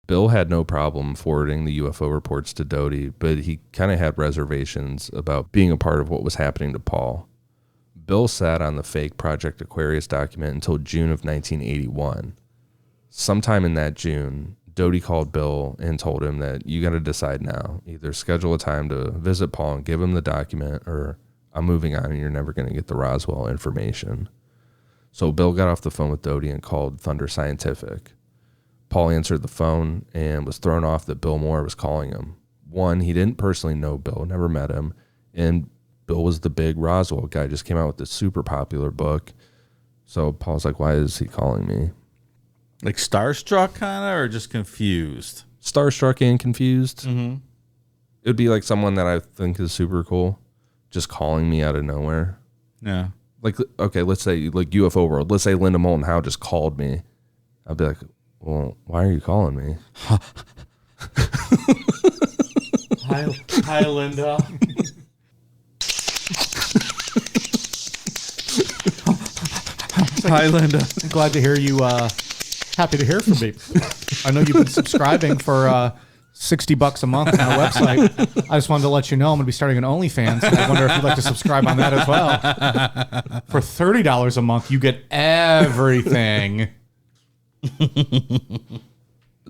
Bill had no problem forwarding the UFO reports to Doty, but he kind of had reservations about being a part of what was happening to Paul. Bill sat on the fake Project Aquarius document until June of 1981. Sometime in that June, Doty called Bill and told him that you got to decide now. Either schedule a time to visit Paul and give him the document, or I'm moving on and you're never going to get the Roswell information. So Bill got off the phone with Doty and called Thunder Scientific. Paul answered the phone and was thrown off that Bill Moore was calling him. One, he didn't personally know Bill, never met him, and Bill was the big Roswell guy, just came out with this super popular book. So Paul's like, why is he calling me? Like starstruck kind of, or just confused? Starstruck and confused. Mm-hmm. It would be like someone that I think is super cool, just calling me out of nowhere. Yeah. Like, okay, let's say like UFO World. Let's say Linda Moulton Howe just called me. I'd be like, well, why are you calling me? Hi, Linda. Hi, Linda. I'm glad to hear you. Happy to hear from me. I know you've been subscribing for $60 a month on our website. I just wanted to let you know I'm going to be starting an OnlyFans. I wonder if you'd like to subscribe on that as well. For $30 a month, you get everything.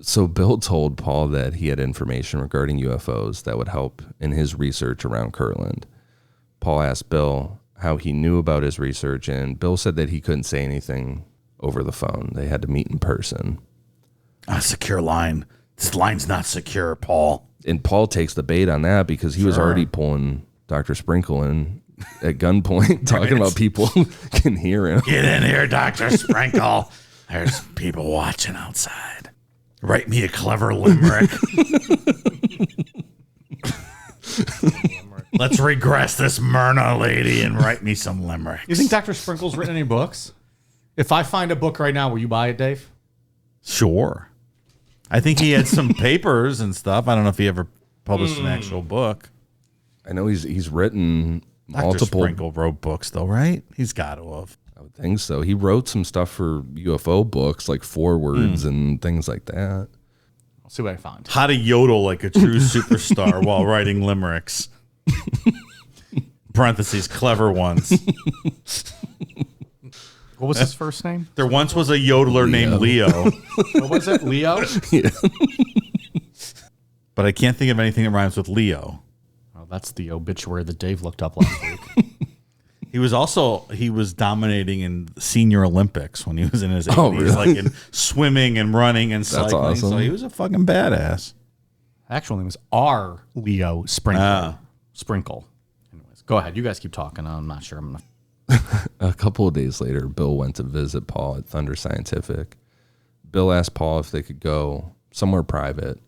So Bill told Paul that he had information regarding UFOs that would help in his research around Kirtland. Paul asked Bill how he knew about his research, and Bill said that he couldn't say anything over the phone. They had to meet in person. A secure line. This line's not secure, Paul. And Paul takes the bait on that because he was already pulling Dr. Sprinkle in at gunpoint, talking about people can hear him. Get in here, Dr. Sprinkle. There's people watching outside. Write me a clever limerick. Let's regress this Myrna lady and write me some limericks. You think Dr. Sprinkle's written any books? If I find a book right now, will you buy it, Dave? Sure. I think he had some papers and stuff. I don't know if he ever published an actual book. I know he's written multiple. Dr. Sprinkle wrote books, though, right? He's got to have. I would think so. He wrote some stuff for UFO books, like forewords and things like that. I'll see what I find. How to yodel like a true superstar while writing limericks. Parentheses, clever ones. What was his first name? There once was a yodeler named Leo. What was it? Leo? Yeah. But I can't think of anything that rhymes with Leo. Oh, that's the obituary that Dave looked up last week. He was dominating in senior Olympics when he was in his 80s, Oh, really? like in swimming and running and cycling. awesome. So he was a fucking badass. Actual name was R. Leo Sprinkle. Sprinkle. Anyways, go ahead. You guys keep talking. I'm not sure. A couple of days later, Bill went to visit Paul at Thunder Scientific. Bill asked Paul if they could go somewhere private.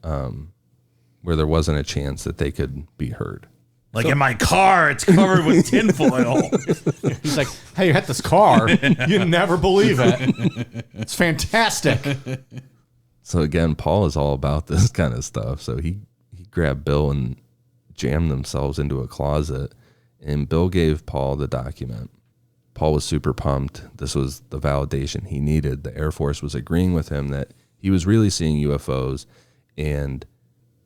where there wasn't a chance that they could be heard. Like in my car, it's covered with tinfoil. He's like, hey, you hit this car. You never believe it. It's fantastic. So again, Paul is all about this kind of stuff. So he grabbed Bill and jammed themselves into a closet, and Bill gave Paul the document. Paul was super pumped. This was the validation he needed. The Air Force was agreeing with him that he was really seeing UFOs, and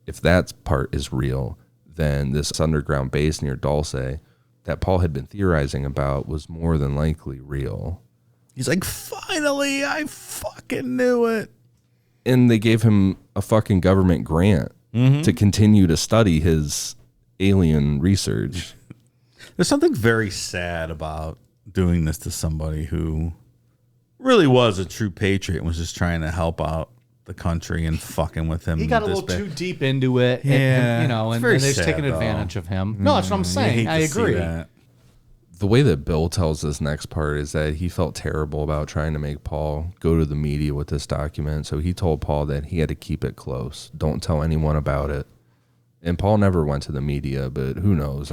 if that part is real, then this underground base near Dulce that Paul had been theorizing about was more than likely real. He's like, finally, I fucking knew it. And they gave him a fucking government grant to continue to study his alien research. There's something very sad about doing this to somebody who really was a true patriot and was just trying to help out the country and fucking with him. He got a little too deep into it, and they're just taking advantage of him. No, that's what I'm saying. I agree. The way that Bill tells this next part is that he felt terrible about trying to make Paul go to the media with this document, so he told Paul that he had to keep it close. Don't tell anyone about it. And Paul never went to the media, but who knows?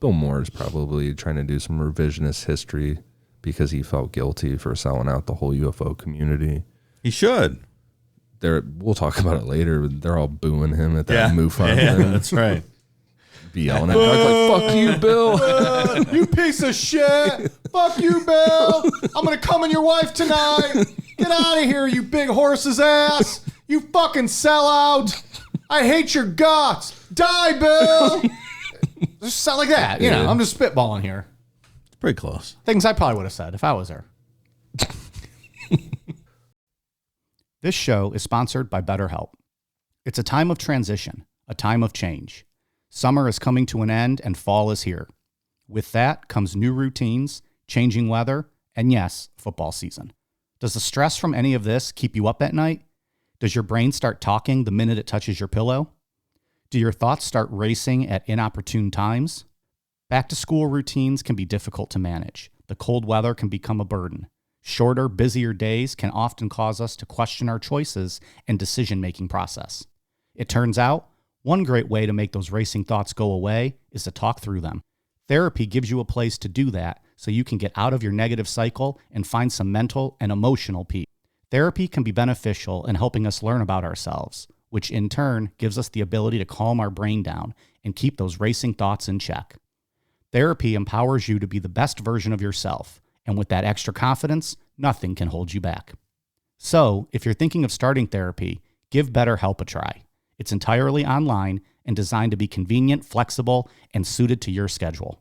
Bill Moore is probably trying to do some revisionist history because he felt guilty for selling out the whole UFO community. He should. We'll talk about it later, but they're all booing him at that MUFON thing. That's right. Be yelling at Doug like, fuck you, Bill. You piece of shit. Fuck you, Bill. I'm going to come on your wife tonight. Get out of here, you big horse's ass. You fucking sellout. I hate your guts. Die, Bill. Just sound like that. You know, I'm just spitballing here. It's pretty close. Things I probably would have said if I was there. This show is sponsored by BetterHelp. It's a time of transition, a time of change. Summer is coming to an end and fall is here. With that comes new routines, changing weather, and yes, football season. Does the stress from any of this keep you up at night? Does your brain start talking the minute it touches your pillow? Do your thoughts start racing at inopportune times? Back to school routines can be difficult to manage. The cold weather can become a burden. Shorter, busier days can often cause us to question our choices and decision-making process. It turns out, one great way to make those racing thoughts go away is to talk through them. Therapy gives you a place to do that so you can get out of your negative cycle and find some mental and emotional peace. Therapy can be beneficial in helping us learn about ourselves, which in turn gives us the ability to calm our brain down and keep those racing thoughts in check. Therapy empowers you to be the best version of yourself, and with that extra confidence, nothing can hold you back. So, if you're thinking of starting therapy, give BetterHelp a try. It's entirely online and designed to be convenient, flexible, and suited to your schedule.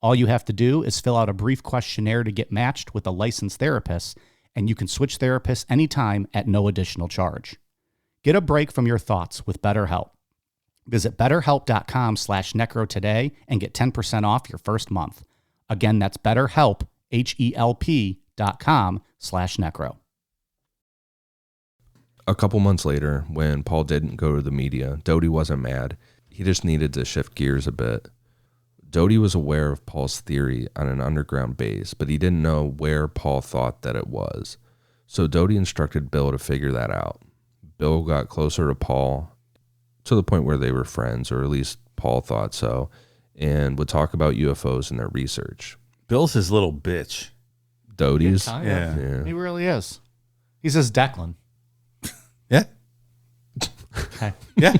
All you have to do is fill out a brief questionnaire to get matched with a licensed therapist, and you can switch therapists anytime at no additional charge. Get a break from your thoughts with BetterHelp. Visit betterhelp.com /necro today and get 10% off your first month. Again, that's BetterHelp, HELP.com /necro. A couple months later, when Paul didn't go to the media, Doty wasn't mad. He just needed to shift gears a bit. Doty was aware of Paul's theory on an underground base, but he didn't know where Paul thought that it was. So Doty instructed Bill to figure that out. Bill got closer to Paul to the point where they were friends, or at least Paul thought so, and would talk about UFOs and their research. Bill's his little bitch. Doty's? Yeah. He really is. He says Declan. Yeah. Okay. Yeah.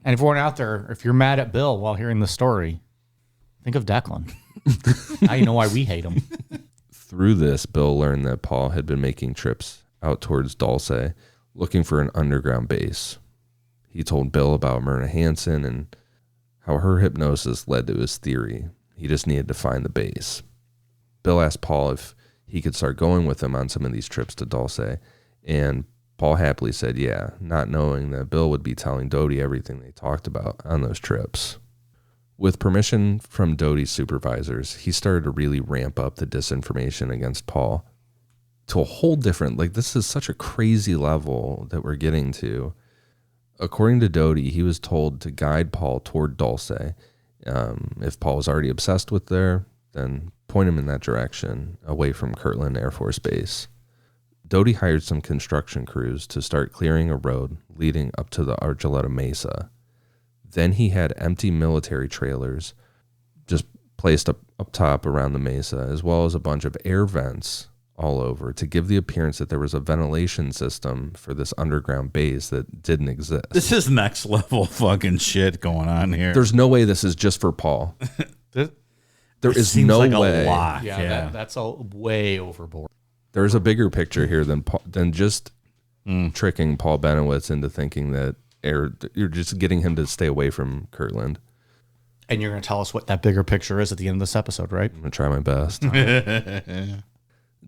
And if everyone out there, if you're mad at Bill while hearing the story, think of Declan. Now you know why we hate him. Through this, Bill learned that Paul had been making trips out towards Dulce, looking for an underground base. He told Bill about Myrna Hansen and how her hypnosis led to his theory. He just needed to find the base. Bill asked Paul if he could start going with him on some of these trips to Dulce, and Paul happily said yeah, not knowing that Bill would be telling Doty everything they talked about on those trips. With permission from Doty's supervisors, he started to really ramp up the disinformation against Paul to a whole different, this is such a crazy level that we're getting to. According to Doty, he was told to guide Paul toward Dulce. If Paul was already obsessed with there, then point him in that direction, away from Kirtland Air Force Base. Doty hired some construction crews to start clearing a road leading up to the Archuleta Mesa. Then he had empty military trailers just placed up top around the mesa, as well as a bunch of air vents all over to give the appearance that there was a ventilation system for this underground base that didn't exist. This is next level fucking shit going on here. There's no way this is just for Paul. There is no like way. A lot. Yeah. That's a way overboard. There's a bigger picture here than just tricking Paul Bennewitz into thinking that you're just getting him to stay away from Kirtland. And you're going to tell us what that bigger picture is at the end of this episode, right? I'm going to try my best.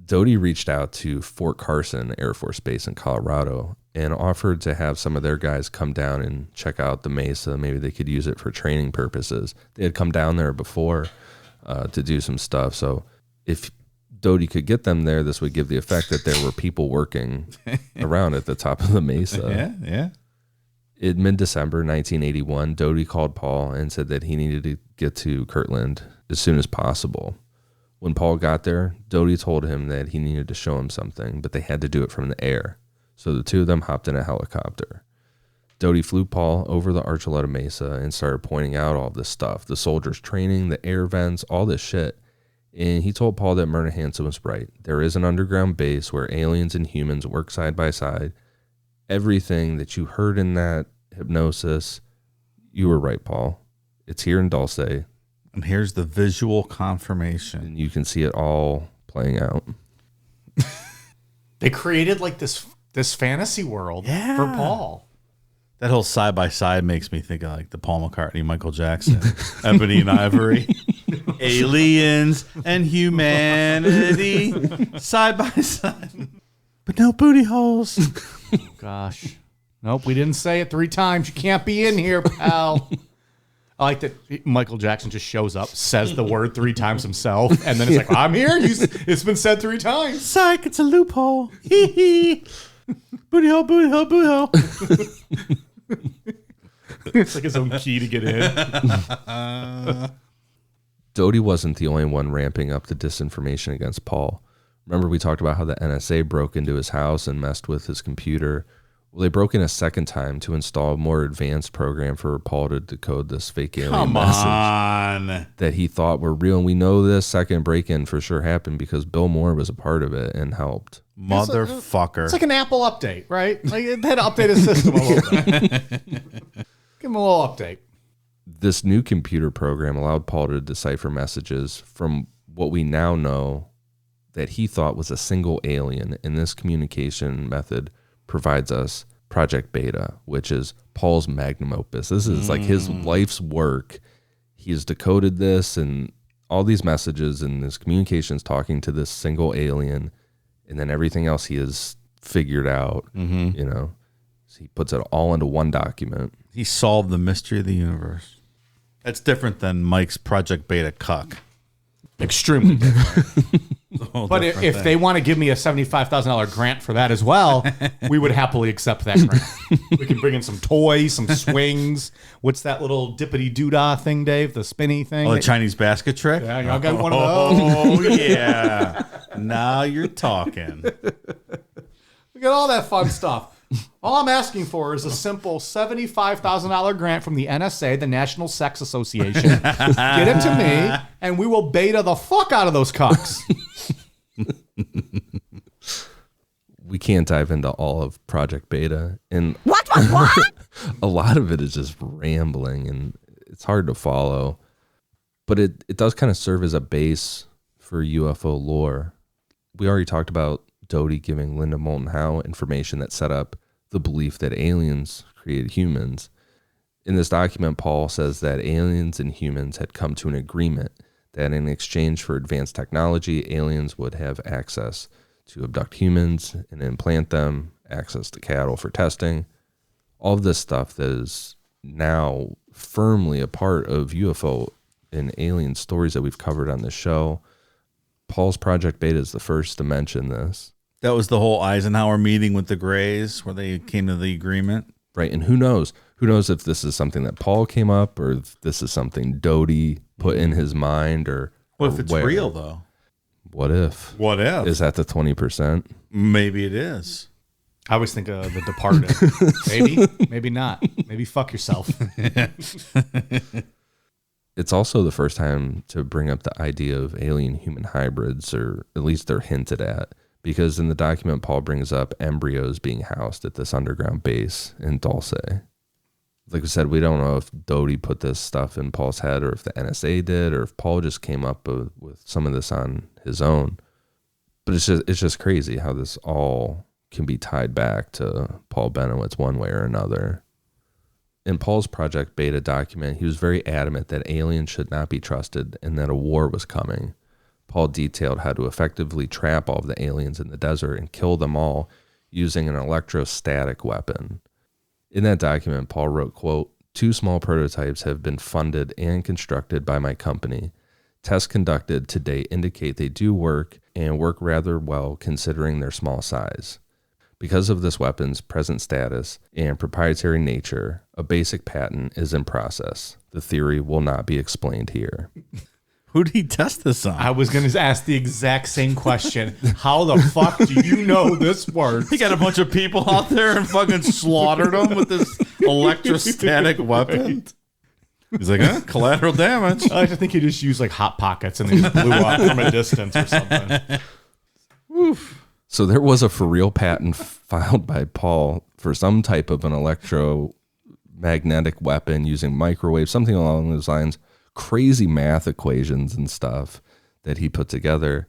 Doty reached out to Fort Carson Air Force Base in Colorado and offered to have some of their guys come down and check out the mesa. Maybe they could use it for training purposes. They had come down there before to do some stuff. So if Doty could get them there, this would give the effect that there were people working around at the top of the mesa. Yeah. In mid-December 1981, Doty called Paul and said that he needed to get to Kirtland as soon as possible. When Paul got there, Doty told him that he needed to show him something, but they had to do it from the air. So the two of them hopped in a helicopter. Doty flew Paul over the Archuleta Mesa and started pointing out all this stuff, the soldiers training, the air vents, all this shit. And he told Paul that Myrna Hansen was right. There is an underground base where aliens and humans work side by side. Everything that you heard in that hypnosis, you were right, Paul. It's here in Dulce. And here's the visual confirmation. And you can see it all playing out. They created like this fantasy world for Paul. That whole side by side makes me think of like the Paul McCartney, Michael Jackson, Ebony and Ivory, aliens and humanity side by side, but no booty holes. Oh, gosh. Nope, we didn't say it 3 times. You can't be in here, pal. I like that Michael Jackson just shows up, says the word 3 times himself, and then it's like, I'm here. It's been said 3 times. Psych, it's a loophole. Hee hee. Booty hole, booty hole, booty hole. It's like his own key to get in. Doty wasn't the only one ramping up the disinformation against Paul. Remember we talked about how the NSA broke into his house and messed with his computer? Well, they broke in a second time to install a more advanced program for Paul to decode this fake alien message that he thought were real. And we know this second break-in for sure happened because Bill Moore was a part of it and helped. Motherfucker. It's like an Apple update, right? Like it had to update his system a little bit. Give him a little update. This new computer program allowed Paul to decipher messages from what we now know that he thought was a single alien, and this communication method provides us Project Beta, which is Paul's magnum opus. This is like his life's work. He has decoded this and all these messages and his communications talking to this single alien, and then everything else he has figured out, you know. So he puts it all into one document. He solved the mystery of the universe. That's different than Mike's Project Beta cuck. Extremely different. But if they want to give me a $75,000 grant for that as well, we would happily accept that grant. We can bring in some toys, some swings. What's that little dippity doodah thing, Dave? The spinny thing? Oh, the Chinese basket trick? Yeah, y'all got one of those. Oh, yeah. Now you're talking. We got all that fun stuff. All I'm asking for is a simple $75,000 grant from the NSA, the National Sex Association. Get it to me, and we will beta the fuck out of those cucks. We can't dive into all of Project Beta. And What? a lot of it is just rambling, and it's hard to follow. But it does kind of serve as a base for UFO lore. We already talked about Doty giving Linda Moulton Howe information that set up the belief that aliens created humans. In this document, Paul says that aliens and humans had come to an agreement that in exchange for advanced technology, aliens would have access to abduct humans and implant them, access to cattle for testing. All of this stuff that is now firmly a part of UFO and alien stories that we've covered on this show. Paul's Project Beta is the first to mention this. That was the whole Eisenhower meeting with the Greys where they came to the agreement. Right. And who knows? Who knows if this is something that Paul came up or if this is something Doty put in his mind or What if it's where. real, though? what if? What if? Is that the 20%? Maybe it is. I always think of The Departed. Maybe not. Maybe fuck yourself. It's also the first time to bring up the idea of alien-human hybrids, or at least they're hinted at, because in the document, Paul brings up embryos being housed at this underground base in Dulce. Like I said, we don't know if Doty put this stuff in Paul's head, or if the NSA did, or if Paul just came up with some of this on his own. But it's just crazy how this all can be tied back to Paul Bennewitz one way or another. In Paul's Project Beta document, he was very adamant that aliens should not be trusted and that a war was coming. Paul detailed how to effectively trap all of the aliens in the desert and kill them all using an electrostatic weapon. In that document, Paul wrote, quote, 2 small prototypes have been funded and constructed by my company. Tests conducted to date indicate they do work and work rather well considering their small size. Because of this weapon's present status and proprietary nature, a basic patent is in process. The theory will not be explained here. Who did he test this on? I was going to ask the exact same question. How the fuck do you know this works? He got a bunch of people out there and fucking slaughtered them with this electrostatic weapon. He's like, collateral damage. I like to think he just used like Hot Pockets and they just blew up from a distance or something. Oof. So there was a for real patent filed by Paul for some type of an electromagnetic weapon using microwave, something along those lines. Crazy math equations and stuff that he put together.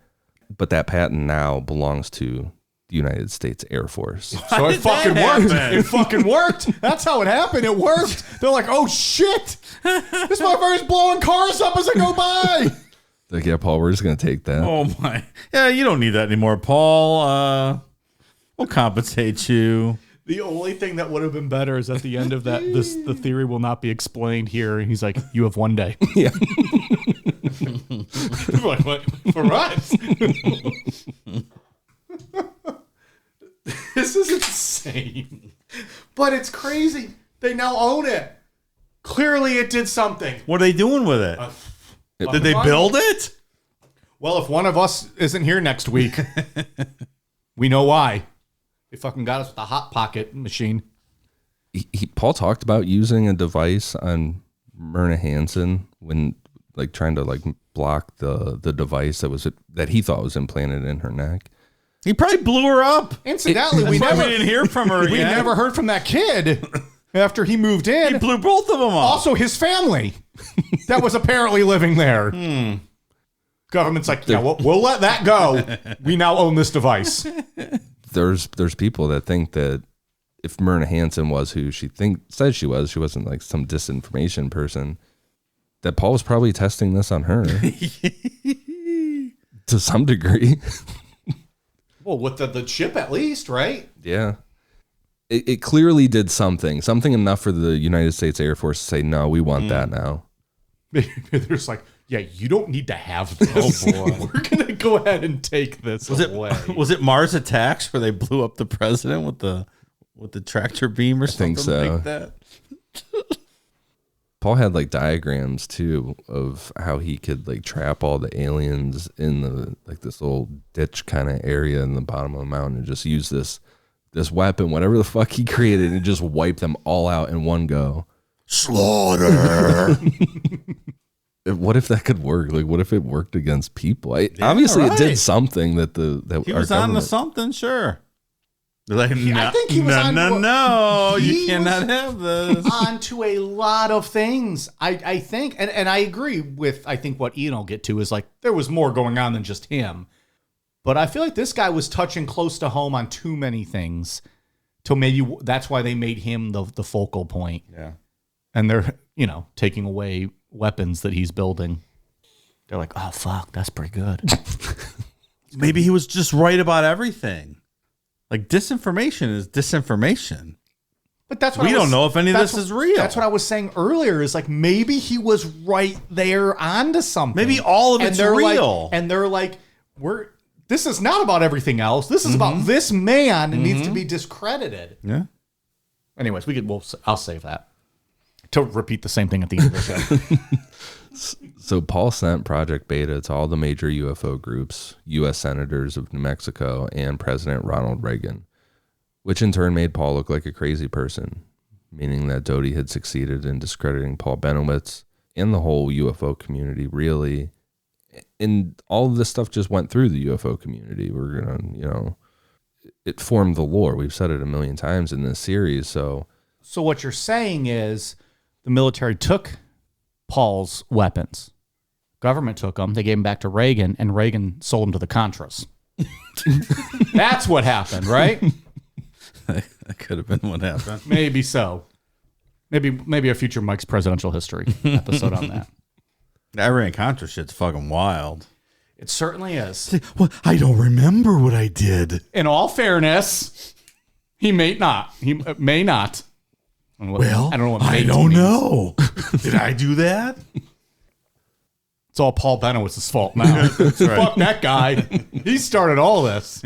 But that patent now belongs to the United States Air Force. So it fucking worked. It fucking worked. That's how it happened. It worked. They're like, oh shit. This motherfucker's blowing cars up as I go by. Like, yeah, Paul, we're just going to take that. Oh my. Yeah, you don't need that anymore, Paul. We'll compensate you. The only thing that would have been better is at the end of that, the theory will not be explained here. And he's like, you have one day. Yeah. Like, what? For us? This is insane. But it's crazy. They now own it. Clearly it did something. What are they doing with it? Did they build it? Well, if one of us isn't here next week, we know why. They fucking got us with the Hot Pocket machine. Paul talked about using a device on Myrna Hansen when like trying to like block the device that he thought was implanted in her neck. He probably blew her up. Incidentally, we didn't hear from her. We never heard from that kid after he moved in. He blew both of them up. Also, his family that was apparently living there. Government's like, yeah, we'll let that go. We now own this device. There's people that think that if Myrna Hansen was who she said she wasn't like some disinformation person, that Paul was probably testing this on her to some degree. Well, with the chip at least, right? Yeah. It clearly did something enough for the United States Air Force to say, no, we want that now. Maybe they're just like, yeah, you don't need to have this. Oh, boy. We're going to go ahead and take this away. Was it Mars Attacks where they blew up the president with the tractor beam or something? I think so. Like that? Paul had like diagrams too of how he could like trap all the aliens in the like this little ditch kind of area in the bottom of the mountain and just use this weapon, whatever the fuck he created, and just wipe them all out in one go. Slaughter. What if that could work? Like, what if it worked against people? Obviously, it did something that he was on to something. Sure. They're like, I think he was no, you cannot have this. Onto a lot of things. I think, and I agree with. I think what Ian will get to is like there was more going on than just him. But I feel like this guy was touching close to home on too many things. So maybe that's why they made him the focal point. Yeah. And they're, taking away weapons that he's building. They're like, oh, fuck, that's pretty good. Maybe he was just right about everything. Like, disinformation is disinformation. But that's what we don't know if any of this is real. That's what I was saying earlier is like, maybe he was right there onto something. Maybe all of it's real. And they're like, this is not about everything else. This is about this man and needs to be discredited. Yeah. Anyways, I'll save that to repeat the same thing at the end of the show. So Paul sent Project Beta to all the major UFO groups, U.S. senators of New Mexico, and President Ronald Reagan, which in turn made Paul look like a crazy person, meaning that Doty had succeeded in discrediting Paul Bennewitz and the whole UFO community, really. And all of this stuff just went through the UFO community. We're going to, it formed the lore. We've said it a million times in this series. So what you're saying is the military took Paul's weapons. Government took them. They gave them back to Reagan, and Reagan sold them to the Contras. That's what happened, right? That could have been what happened. Maybe so. Maybe a future Mike's presidential history episode on that. Iran-Contra shit's fucking wild. It certainly is. Well, I don't remember what I did. In all fairness, he may not. He may not. Well, I don't know what I don't know. Did I do that? It's all Paul Bennewitz's fault now. That's right. Fuck that guy. He started all this.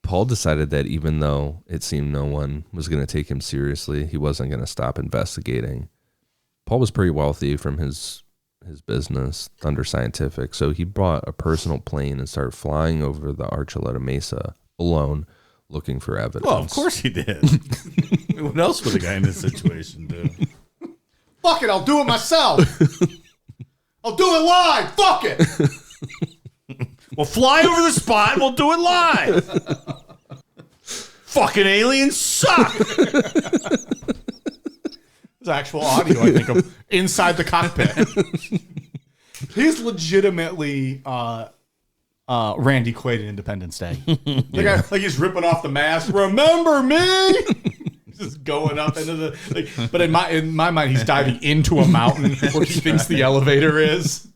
Paul decided that even though it seemed no one was going to take him seriously, he wasn't going to stop investigating. Paul was pretty wealthy from his business, Thunder Scientific, so he bought a personal plane and started flying over the Archuleta Mesa alone, looking for evidence. Well, of course he did. What else would a guy in this situation do? Fuck it, I'll do it myself. I'll do it live. Fuck it. We'll fly over the spot and we'll do it live. Fucking aliens suck. There's actual audio, I think, of inside the cockpit. He's legitimately Randy Quaid in Independence Day. Like he's ripping off the mask. Remember me? Just going up into the. But in my mind, he's diving into a mountain where he thinks the elevator is.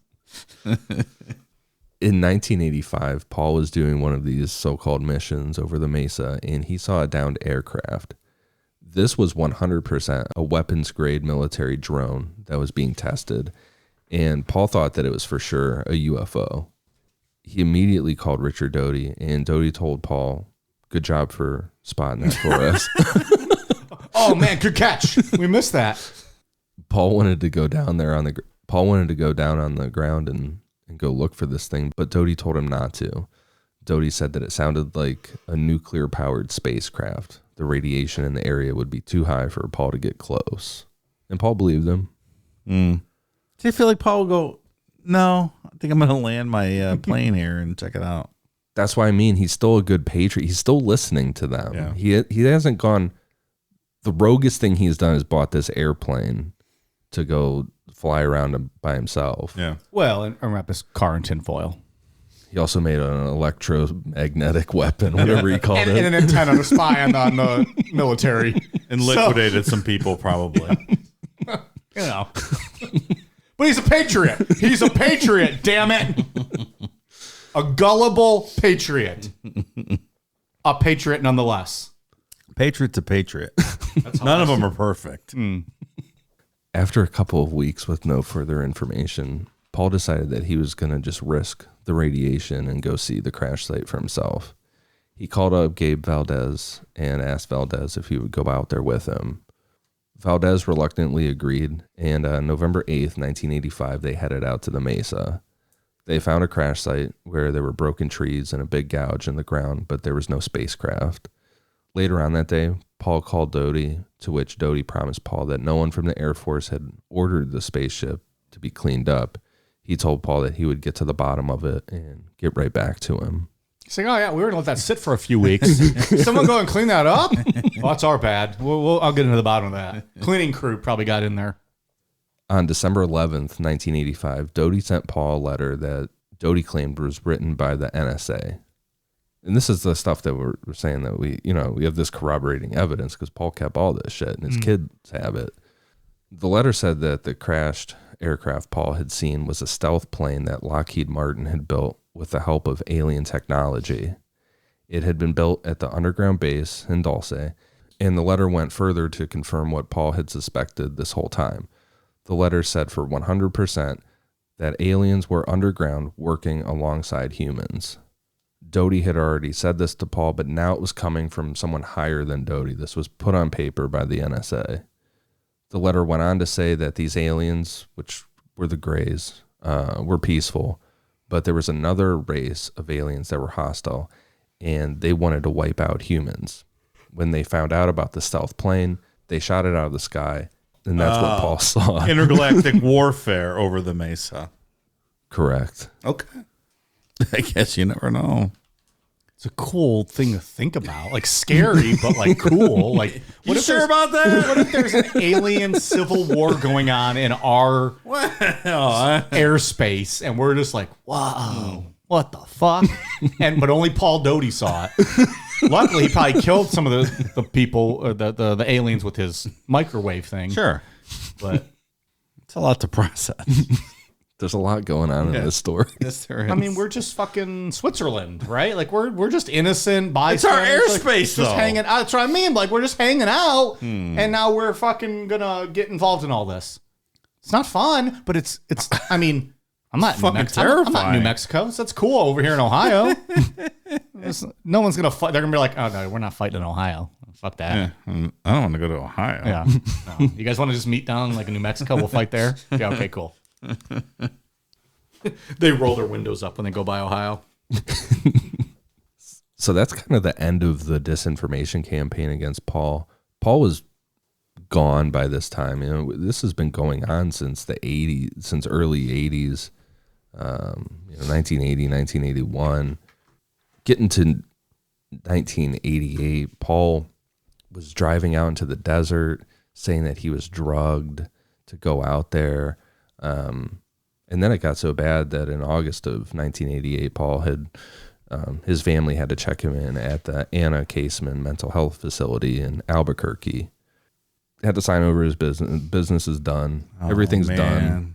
In 1985, Paul was doing one of these so-called missions over the Mesa, and he saw a downed aircraft. This was 100% a weapons-grade military drone that was being tested, and Paul thought that it was for sure a UFO. He immediately called Richard Doty, and Doty told Paul, "Good job for spotting that for us." Oh man, good catch. We missed that. Paul wanted to go down there on the ground and go look for this thing, but Doty told him not to. Doty said that it sounded like a nuclear-powered spacecraft. The radiation in the area would be too high for Paul to get close. And Paul believed him. Do you feel like Paul will go, no, I think I'm going to land my plane here and check it out? That's why I mean he's still a good patriot. He's still listening to them. Yeah. He hasn't gone. The roguest thing he's done is bought this airplane to go fly around by himself. Yeah. Well, and wrap his car in tinfoil. He also made an electromagnetic weapon, whatever he called it. And an antenna to spy on the military. And liquidated some people, probably. You know. But he's a patriot. He's a patriot, damn it. A gullible patriot. A patriot nonetheless. Patriot's a patriot. None of them are perfect. After a couple of weeks with no further information, Paul decided that he was going to just risk the radiation and go see the crash site for himself. He called up Gabe Valdez and asked Valdez if he would go out there with him. Valdez reluctantly agreed, and on November 8th, 1985, they headed out to the Mesa. They found a crash site where there were broken trees and a big gouge in the ground, but there was no spacecraft. Later on that day, Paul called Doty, to which Doty promised Paul that no one from the Air Force had ordered the spaceship to be cleaned up. He told Paul that he would get to the bottom of it and get right back to him. He's like, oh yeah, we were going to let that sit for a few weeks. Someone go and clean that up? Well, that's our bad. I'll get into the bottom of that. Cleaning crew probably got in there. On December 11th, 1985, Doty sent Paul a letter that Doty claimed was written by the NSA. And this is the stuff that we're saying that we have this corroborating evidence because Paul kept all this shit and his kids have it. The letter said that the crashed aircraft Paul had seen was a stealth plane that Lockheed Martin had built with the help of alien technology. It had been built at the underground base in Dulce, and the letter went further to confirm what Paul had suspected this whole time. The letter said for 100% that aliens were underground working alongside humans. Doty had already said this to Paul, but now it was coming from someone higher than Doty. This was put on paper by the NSA. The letter went on to say that these aliens, which were the Greys, were peaceful, but there was another race of aliens that were hostile, and they wanted to wipe out humans. When they found out about the stealth plane, they shot it out of the sky, and that's what Paul saw. Intergalactic warfare over the Mesa. Correct. Okay. I guess you never know. It's a cool thing to think about. Like scary, but like cool. Like What if sure about that? What if there's an alien civil war going on in our airspace and we're just like, wow, what the fuck? But only Paul Doty saw it. Luckily, he probably killed some of the people, or the aliens with his microwave thing. Sure. But it's a lot to process. There's a lot going on in this story. Yes, there is. I mean, we're just fucking Switzerland, right? Like we're just innocent bystanders. It's our airspace, just hanging out. That's what I mean. Like we're just hanging out, and now we're fucking gonna get involved in all this. It's not fun, but it's. I mean, I'm not in New Mexico. I'm not in New Mexico. So that's cool over here in Ohio. No one's gonna fight. They're gonna be like, oh no, we're not fighting in Ohio. Fuck that. Yeah, I don't want to go to Ohio. Yeah. No. You guys want to just meet down like in New Mexico? We'll fight there. Yeah. Okay. Cool. They roll their windows up when they go by Ohio. So that's kind of the end of the disinformation campaign against Paul. Paul was gone by this time. You know, this has been going on since the 80s, since early 80s, 1980, 1981. Getting to 1988, Paul was driving out into the desert saying that he was drugged to go out there. And then it got so bad that in August of 1988, Paul had his family had to check him in at the Anna Caseman Mental Health Facility in Albuquerque. Had to sign over his business. Business is done. Everything's done.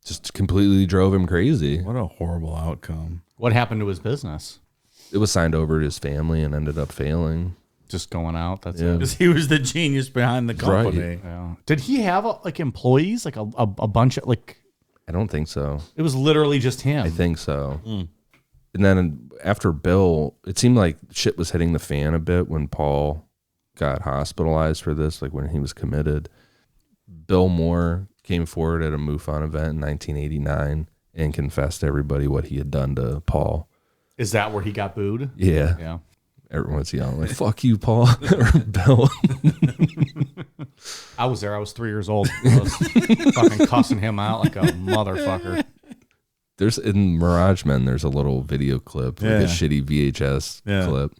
Just completely drove him crazy. What a horrible outcome. What happened to his business? It was signed over to his family and ended up failing. Just going out. That's Yeah. it. Because he was the genius behind the company. Right. Yeah. Did he have like employees? Like a bunch of like? I don't think so. It was literally just him. I think so. And then after Bill, it seemed like shit was hitting the fan a bit when Paul got hospitalized for this, like when he was committed. Bill Moore came forward at a MUFON event in 1989 and confessed to everybody what he had done to Paul. Is that where he got booed? Yeah. Yeah. Everyone's yelling like, fuck you, Paul. Or Bill. I was there. I was 3 years old. I was fucking cussing him out like a motherfucker. There's in Mirage Men, there's a little video clip, like a shitty VHS clip.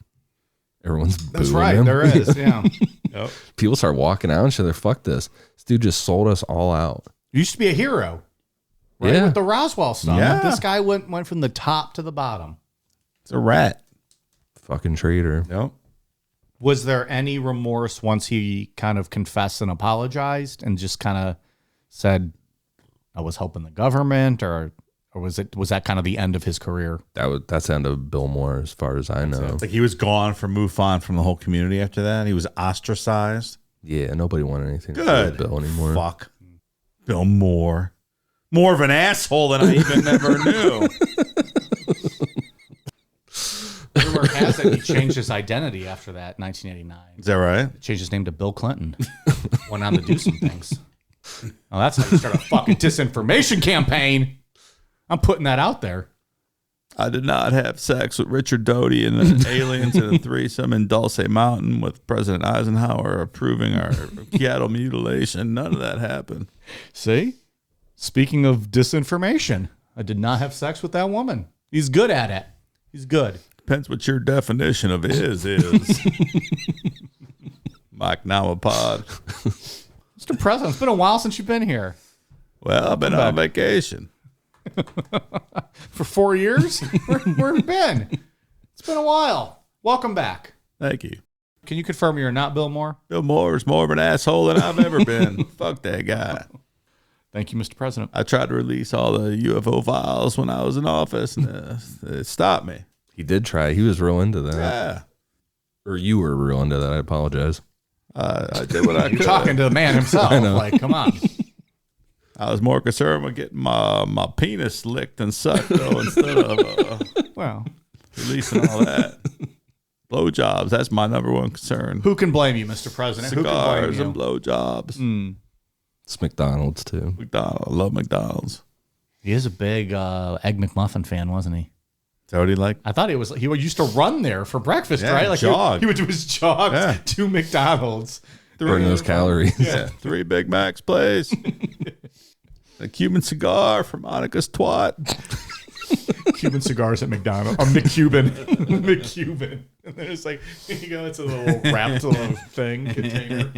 Everyone's booing That's right. him. There is. Yeah. Yep. People start walking out and shit. They're fuck this. This dude just sold us all out. You used to be a hero. Right? Yeah. With the Roswell stuff. Yeah. This guy went from the top to the bottom. It's a rat. Fucking traitor. Yep. Was there any remorse once he kind of confessed and apologized and just kind of said, I was helping the government, or was that kind of the end of his career? That's the end of Bill Moore, as far as I know. It's like he was gone from MUFON from the whole community after that. He was ostracized. Yeah, nobody wanted anything to do Good. with Bill anymore. Fuck. Bill Moore. More of an asshole than I even never knew. Rumor has it he changed his identity after that, 1989. Is that right? Changed his name to Bill Clinton. Went on to do some things. Well, that's how you start a fucking disinformation campaign. I'm putting that out there. I did not have sex with Richard Doty and the aliens in a threesome in Dulce Mountain with President Eisenhower approving our cattle mutilation. None of that happened. See? Speaking of disinformation, I did not have sex with that woman. He's good at it. He's good. Depends what your definition of is. Mike Namapod. Mr. President, it's been a while since you've been here. Well, I've been on vacation. For 4 years? Where have you been? It's been a while. Welcome back. Thank you. Can you confirm you're not Bill Moore? Bill Moore is more of an asshole than I've ever been. Fuck that guy. Thank you, Mr. President. I tried to release all the UFO files when I was in office, and it stopped me. He did try. He was real into that. Yeah. Or you were real into that. I apologize. I did what I could. You're talking to the man himself. I know. Like, come on. I was more concerned with getting my penis licked and sucked, though, instead of Well, releasing all that. Blowjobs, that's my number one concern. who can blame you, Mr. President? Who can blame Cigars you? and blowjobs. It's McDonald's too. McDonald's. I love McDonald's. He is a big Egg McMuffin fan, wasn't he? What he like? I thought he used to run there for breakfast, Yeah, right? Like jog. he would do his jogs to McDonald's. Burn those calories. Yeah, 3 Big Macs, please. A Cuban cigar for Monica's twat. Cuban cigars at McDonald's. A McCuban. McCuban. And then it's like, here you go. It's a little wrapped little thing, container.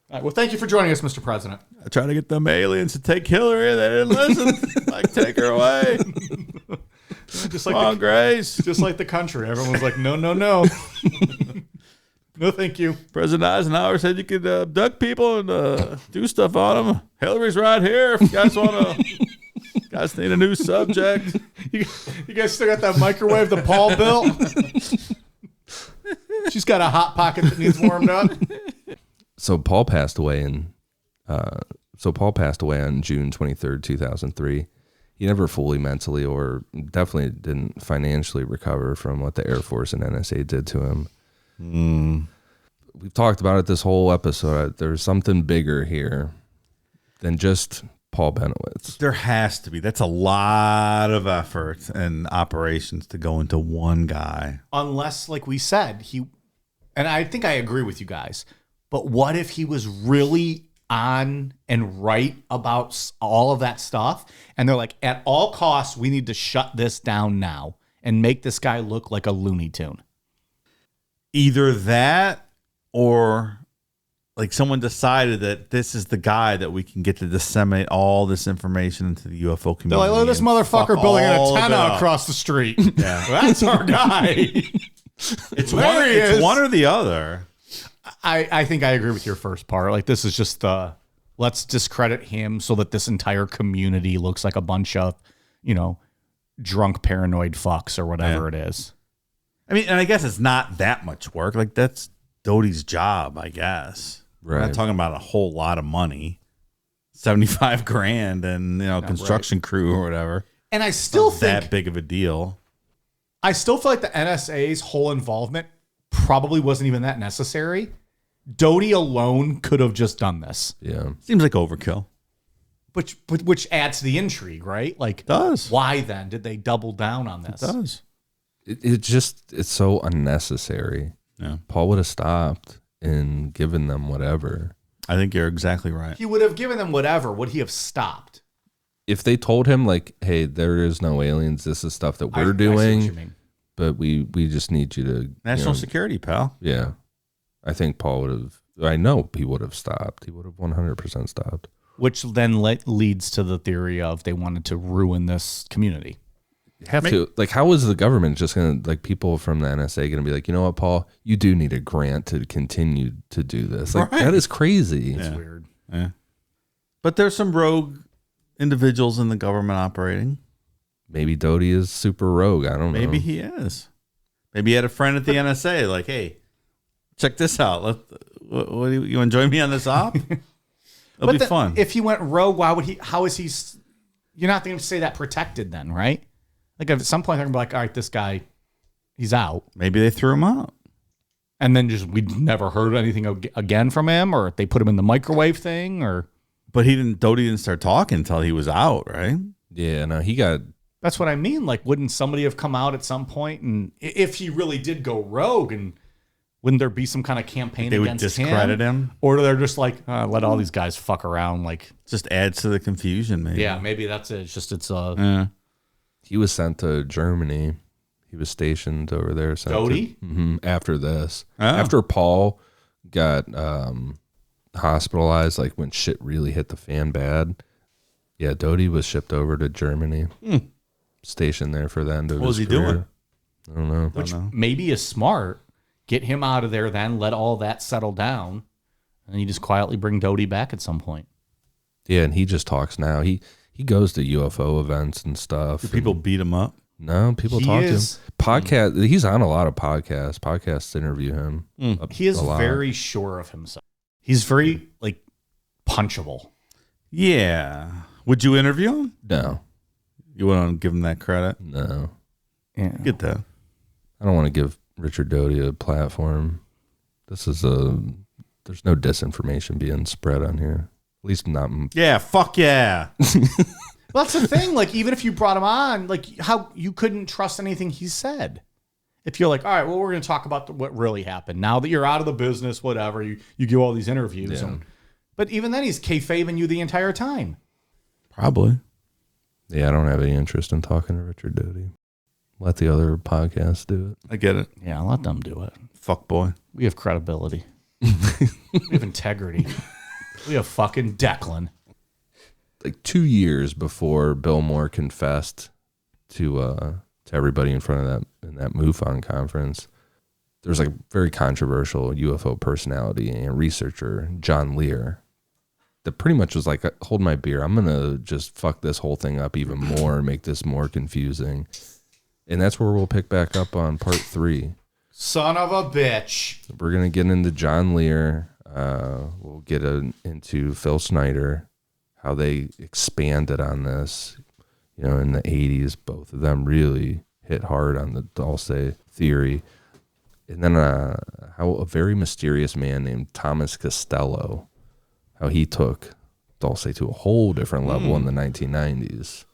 All right, well, thank you for joining us, Mr. President. I tried to get them aliens to take Hillary. They didn't listen. Like, take her away. Just like Come on, Grace. just like the country. Everyone was like, no, no, no. No, thank you. President Eisenhower said you could abduct people and do stuff on them. Hillary's right here. If you guys want to, guys need a new subject. You guys still got that microwave that Paul built? She's got a hot pocket that needs warmed up. So Paul passed away on June 23rd, 2003. He never fully mentally or definitely didn't financially recover from what the Air Force and NSA did to him. We've talked about it this whole episode. There's something bigger here than just Paul Bennewitz. There has to be. That's a lot of effort and operations to go into one guy. Unless, like we said, and I think I agree with you guys, but what if he was really on and right about all of that stuff? And they're like, at all costs, we need to shut this down now and make this guy look like a Looney Tune. Either that or like someone decided that this is the guy that we can get to disseminate all this information into the UFO community. They're like, look at this and motherfucker fuck building an all of it antenna up. across the street. Yeah. That's our guy. It's There he is. one or the other. I think I agree with your first part. Like, this is just let's discredit him so that this entire community looks like a bunch of, drunk, paranoid fucks or whatever it is. I mean, and I guess it's not that much work. Like, that's Doty's job, I guess. We're not talking about a whole lot of money. 75 grand and, construction crew or whatever. And I still think that big of a deal. I still feel like the NSA's whole involvement probably wasn't even that necessary. Doty alone could have just done this. Yeah. Seems like overkill. Which adds to the intrigue, right? Like, Does. why then did they double down on this? It does. It's so unnecessary. Yeah. Paul would have stopped and given them whatever. I think you're exactly right. He would have given them whatever. Would he have stopped? If they told him, like, hey, there is no aliens, this is stuff that we're I see what doing, you mean. but we just need you to... National security, pal. Yeah. I think Paul would have... I know he would have stopped. He would have 100% stopped. Which then leads to the theory of they wanted to ruin this community. To. Like, how is the government just going to... Like, people from the NSA going to be like, you know what, Paul? You do need a grant to continue to do this. Like, Right. that is crazy. It's weird. Yeah. But there's some rogue individuals in the government operating. Maybe Doty is super rogue. I don't know. Maybe he is. Maybe he had a friend at the NSA like, hey, check this out. What do you enjoy me on this op? It'll be fun. If he went rogue, why would he? How is he? You're not going to say that protected then, right? Like at some point they're going to be like, all right, this guy, he's out. Maybe they threw him out. And then we never heard anything again from him, or they put him in the microwave thing, or. But Doty didn't start talking until he was out, right? Yeah, no, he got... That's what I mean. Like, wouldn't somebody have come out at some point? And if he really did go rogue, and wouldn't there be some kind of campaign They would against discredit him? Or they're just like, let all these guys fuck around. Like, Just adds to the confusion, maybe. yeah, maybe that's it. It's just, He was sent to Germany. He was stationed over there. Doty? After this. Oh. After Paul got hospitalized, like when shit really hit the fan bad. Yeah, Doty was shipped over to Germany. Stationed there for the end of What was his he career. doing? I don't know. Which maybe is smart. Get him out of there then, let all that settle down, and you just quietly bring Doty back at some point. Yeah, and he just talks now. He goes to UFO events and stuff. Do people beat him up? No, people He talk is- to him. Podcast. He's on a lot of podcasts. Podcasts interview him. He is a lot. very sure of himself. He's very, like, punchable. Yeah. Would you interview him? No, You wouldn't give him that credit? no. Yeah. Get that. I don't want to give Richard Doty a platform. There's no disinformation being spread on here. least not. Yeah, fuck yeah. Well, that's the thing. Like, even if you brought him on, like, how you couldn't trust anything he said. If you're like, all right, well, we're going to talk about what really happened. Now that you're out of the business, whatever, you give all these interviews. Yeah. But even then, he's kayfabing you the entire time. Probably. Yeah, I don't have any interest in talking to Richard Doty. Let the other podcasts do it. I get it. Yeah, let them do it. Fuck boy. We have credibility. We have integrity. We have fucking Declan. Like 2 years before Bill Moore confessed to everybody in front of that MUFON conference, there was like a very controversial UFO personality and researcher, John Lear, that pretty much was like, hold my beer. I'm going to just fuck this whole thing up even more and make this more confusing. And that's where we'll pick back up on part 3. Son of a bitch. We're going to get into John Lear. We'll get into Phil Snyder, how they expanded on this. You know, in the 80s, both of them really hit hard on the Dulce theory. And then how a very mysterious man named Thomas Costello, how he took Dulce to a whole different level in the 1990s,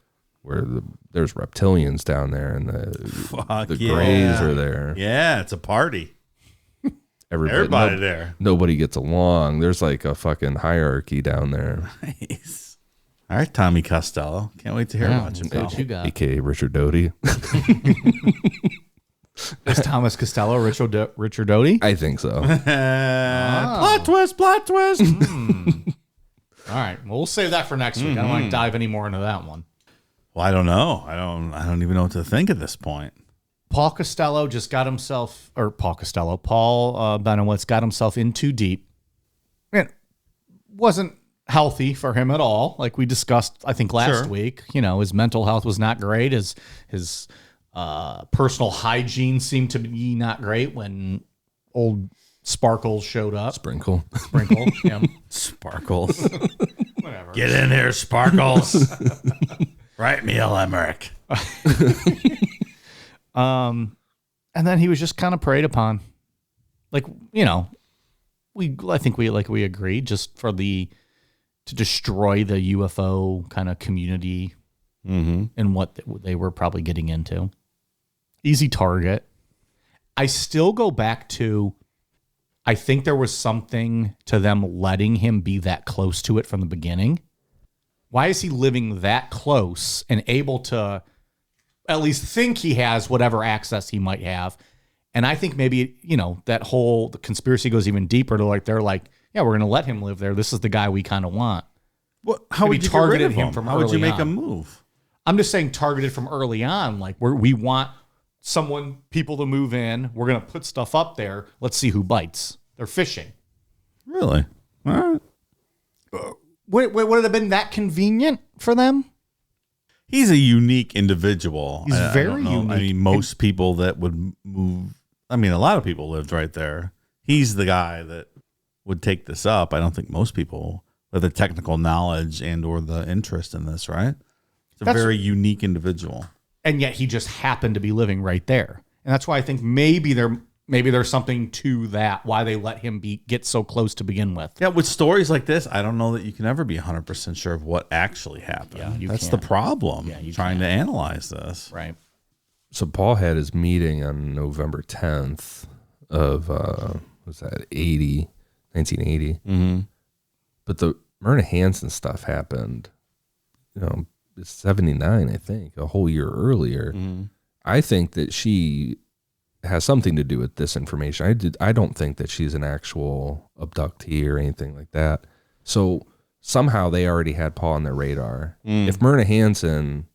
where there's reptilians down there and the Greys are there. Yeah, it's a party. Everybody there. Nobody gets along. There's like a fucking hierarchy down there. Nice. All right, Tommy Costello. Can't wait to hear about you, pal. What you got? AKA Richard Doty. Is Thomas Costello Richard Doty? I think so. Plot twist, plot twist. All right. Well, we'll save that for next week. I don't want to dive any more into that one. Well, I don't know. I don't even know what to think at this point. Paul Bennewitz got himself in too deep. It wasn't healthy for him at all. Like we discussed, I think last week, you know, his mental health was not great. His personal hygiene seemed to be not great when old Sparkles showed up. Sprinkle. Yeah. Sparkles. Whatever. Get in here, Sparkles. Write me a limerick. And then he was just kind of preyed upon. Like, you know, I think we agreed just to destroy the UFO kind of community and what they were probably getting into. Easy target. I still go back to, I think there was something to them letting him be that close to it from the beginning. Why is he living that close and able to at least think he has whatever access he might have? And I think maybe, you know, the conspiracy goes even deeper to like, they're like, yeah, we're going to let him live there. This is the guy we kind of want. Well, how would you target him from? How would you make a move? I'm just saying targeted from early on. Like we want people to move in. We're going to put stuff up there. Let's see who bites. They're fishing. Really? All right. Would it have been that convenient for them? He's a unique individual. He's very unique. I mean, most people that would move, I mean, a lot of people lived right there. He's the guy that would take this up. I don't think most people with the technical knowledge and or the interest in this, right? It's a very unique individual. And yet he just happened to be living right there. And that's why I think maybe there's something to that, why they let him get so close to begin with. Yeah, with stories like this, I don't know that you can ever be 100% sure of what actually happened. Yeah, that's the problem. Yeah, trying to analyze this. Right. So Paul had his meeting on November 10th of, 1980. Mm-hmm. But the Myrna Hansen stuff happened, you know, 79, I think, a whole year earlier. Mm-hmm. I think that she has something to do with this information. I don't think that she's an actual abductee or anything like that. So somehow they already had Paul on their radar. If Myrna Hansen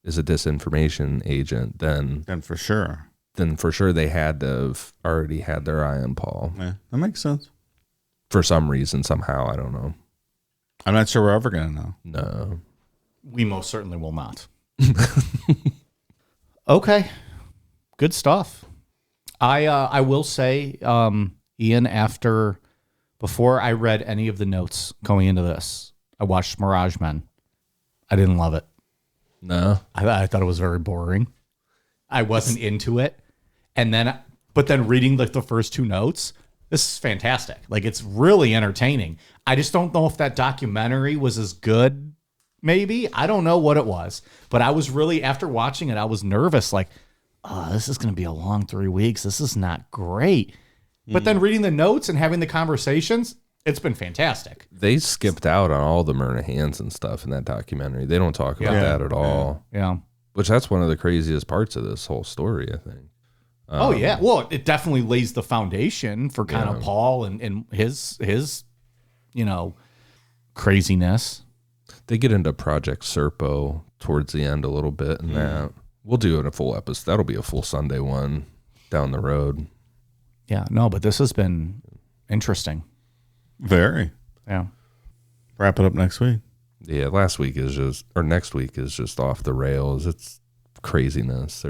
is a disinformation agent, then for sure they had to have already had their eye on Paul. Yeah, that makes sense. For some reason, somehow, I don't know. I'm not sure we're ever going to know. No. We most certainly will not. Okay. Good stuff. I will say, Ian, before I read any of the notes going into this, I watched Mirage Men. I didn't love it. No. I thought it was very boring. I wasn't into it. But then reading like the first two notes, this is fantastic. Like, it's really entertaining. I just don't know if that documentary was as good. Maybe. I don't know what it was. But I was really, after watching it, I was nervous. Like, oh, this is going to be a long 3 weeks. This is not great. But then reading the notes and having the conversations, it's been fantastic. They skipped out on all the Myrna hands and stuff in that documentary. They don't talk about that at all. Yeah. Which that's one of the craziest parts of this whole story, I think. Oh, yeah. Well, it definitely lays the foundation for kind of Paul and his, craziness. They get into Project Serpo towards the end a little bit, and that we'll do it in a full episode. That'll be a full Sunday one down the road. Yeah, no, but this has been interesting. Very. Yeah. Wrap it up next week. Yeah, next week is just off the rails. It's craziness.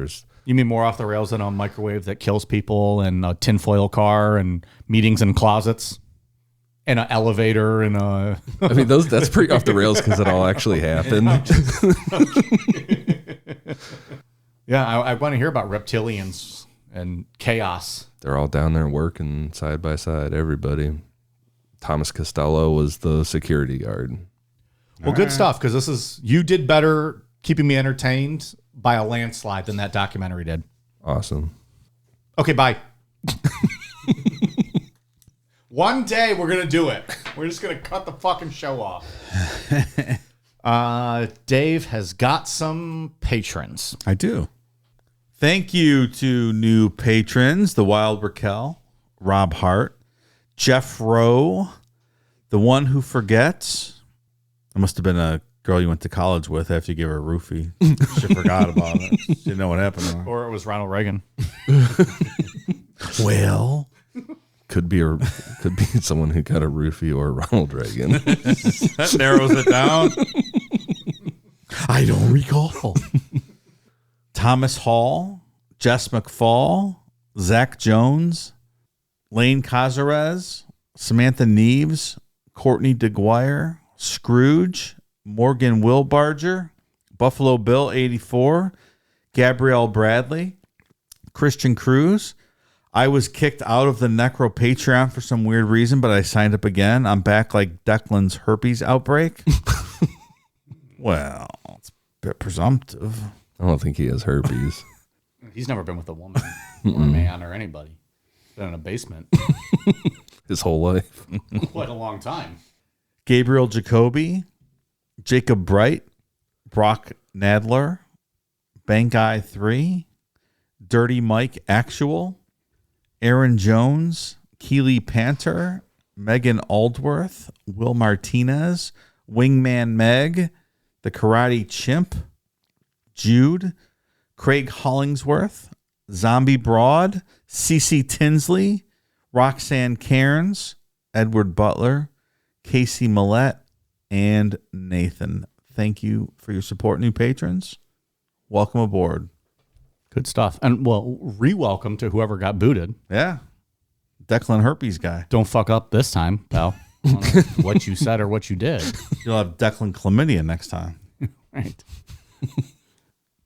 You mean more off the rails than a microwave that kills people and a tinfoil car and meetings in closets and an elevator and a... I mean, that's pretty off the rails because it all actually happened. Yeah, I want to hear about reptilians and chaos. They're all down there working side by side, everybody. Thomas Costello was the security guard. Well, good stuff, because you did better keeping me entertained by a landslide than that documentary did. Awesome. Okay, bye. One day we're going to do it. We're just going to cut the fucking show off. Dave has got some patrons. I do. Thank you to new patrons, the Wild Raquel, Rob Hart, Jeff Rowe, the one who forgets. It must have been a girl you went to college with after you gave her a roofie. She forgot about it. She didn't know what happened to her. Or it was Ronald Reagan. Well, could be someone who got a roofie or Ronald Reagan. That narrows it down. I don't recall. Thomas Hall, Jess McFall, Zach Jones, Lane Cazares, Samantha Neves, Courtney DeGuire, Scrooge, Morgan Wilbarger, Buffalo Bill 84, Gabrielle Bradley, Christian Cruz. I was kicked out of the Necro Patreon for some weird reason, but I signed up again. I'm back like Declan's herpes outbreak. Well, it's a bit presumptive. I don't think he has herpes. He's never been with a woman or a man or anybody. He's been in a basement. His whole life. Quite a long time. Gabriel Jacoby, Jacob Bright, Brock Nadler, Bankai 3, Dirty Mike Actual, Aaron Jones, Keely Panter, Megan Aldworth, Will Martinez, Wingman Meg, The Karate Chimp, Jude, Craig Hollingsworth, Zombie Broad, Cece Tinsley, Roxanne Cairns, Edward Butler, Casey Millette, and Nathan. Thank you for your support, new patrons. Welcome aboard. Good stuff. And, well, re-welcome to whoever got booted. Yeah. Declan Herpes guy. Don't fuck up this time, pal. I don't know what you said or what you did. You'll have Declan Chlamydia next time. Right.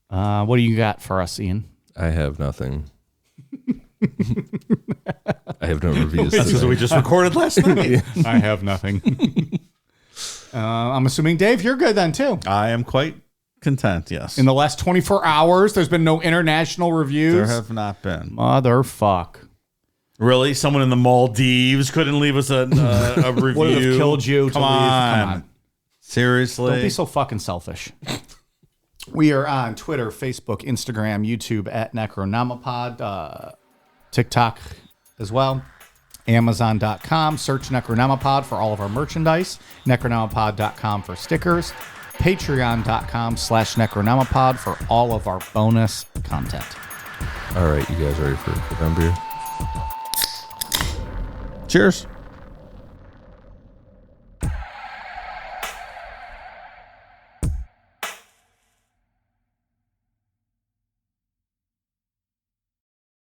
What do you got for us, Ian? I have nothing. I have no reviews. That's because we just recorded last night. I have nothing. I'm assuming, Dave, you're good then, too. I am quite content, yes. In the last 24 hours, there's been no international reviews? There have not been. Motherfuck. Really? Someone in the Maldives couldn't leave us a review? Would have killed you to leave. Come on. Seriously? Don't be so fucking selfish. We are on Twitter, Facebook, Instagram, YouTube at Necronomipod, TikTok as well. Amazon.com. Search Necronomipod for all of our merchandise. Necronomipod.com for stickers. Patreon.com/Necronomipod for all of our bonus content. All right, you guys ready for the beer? Cheers.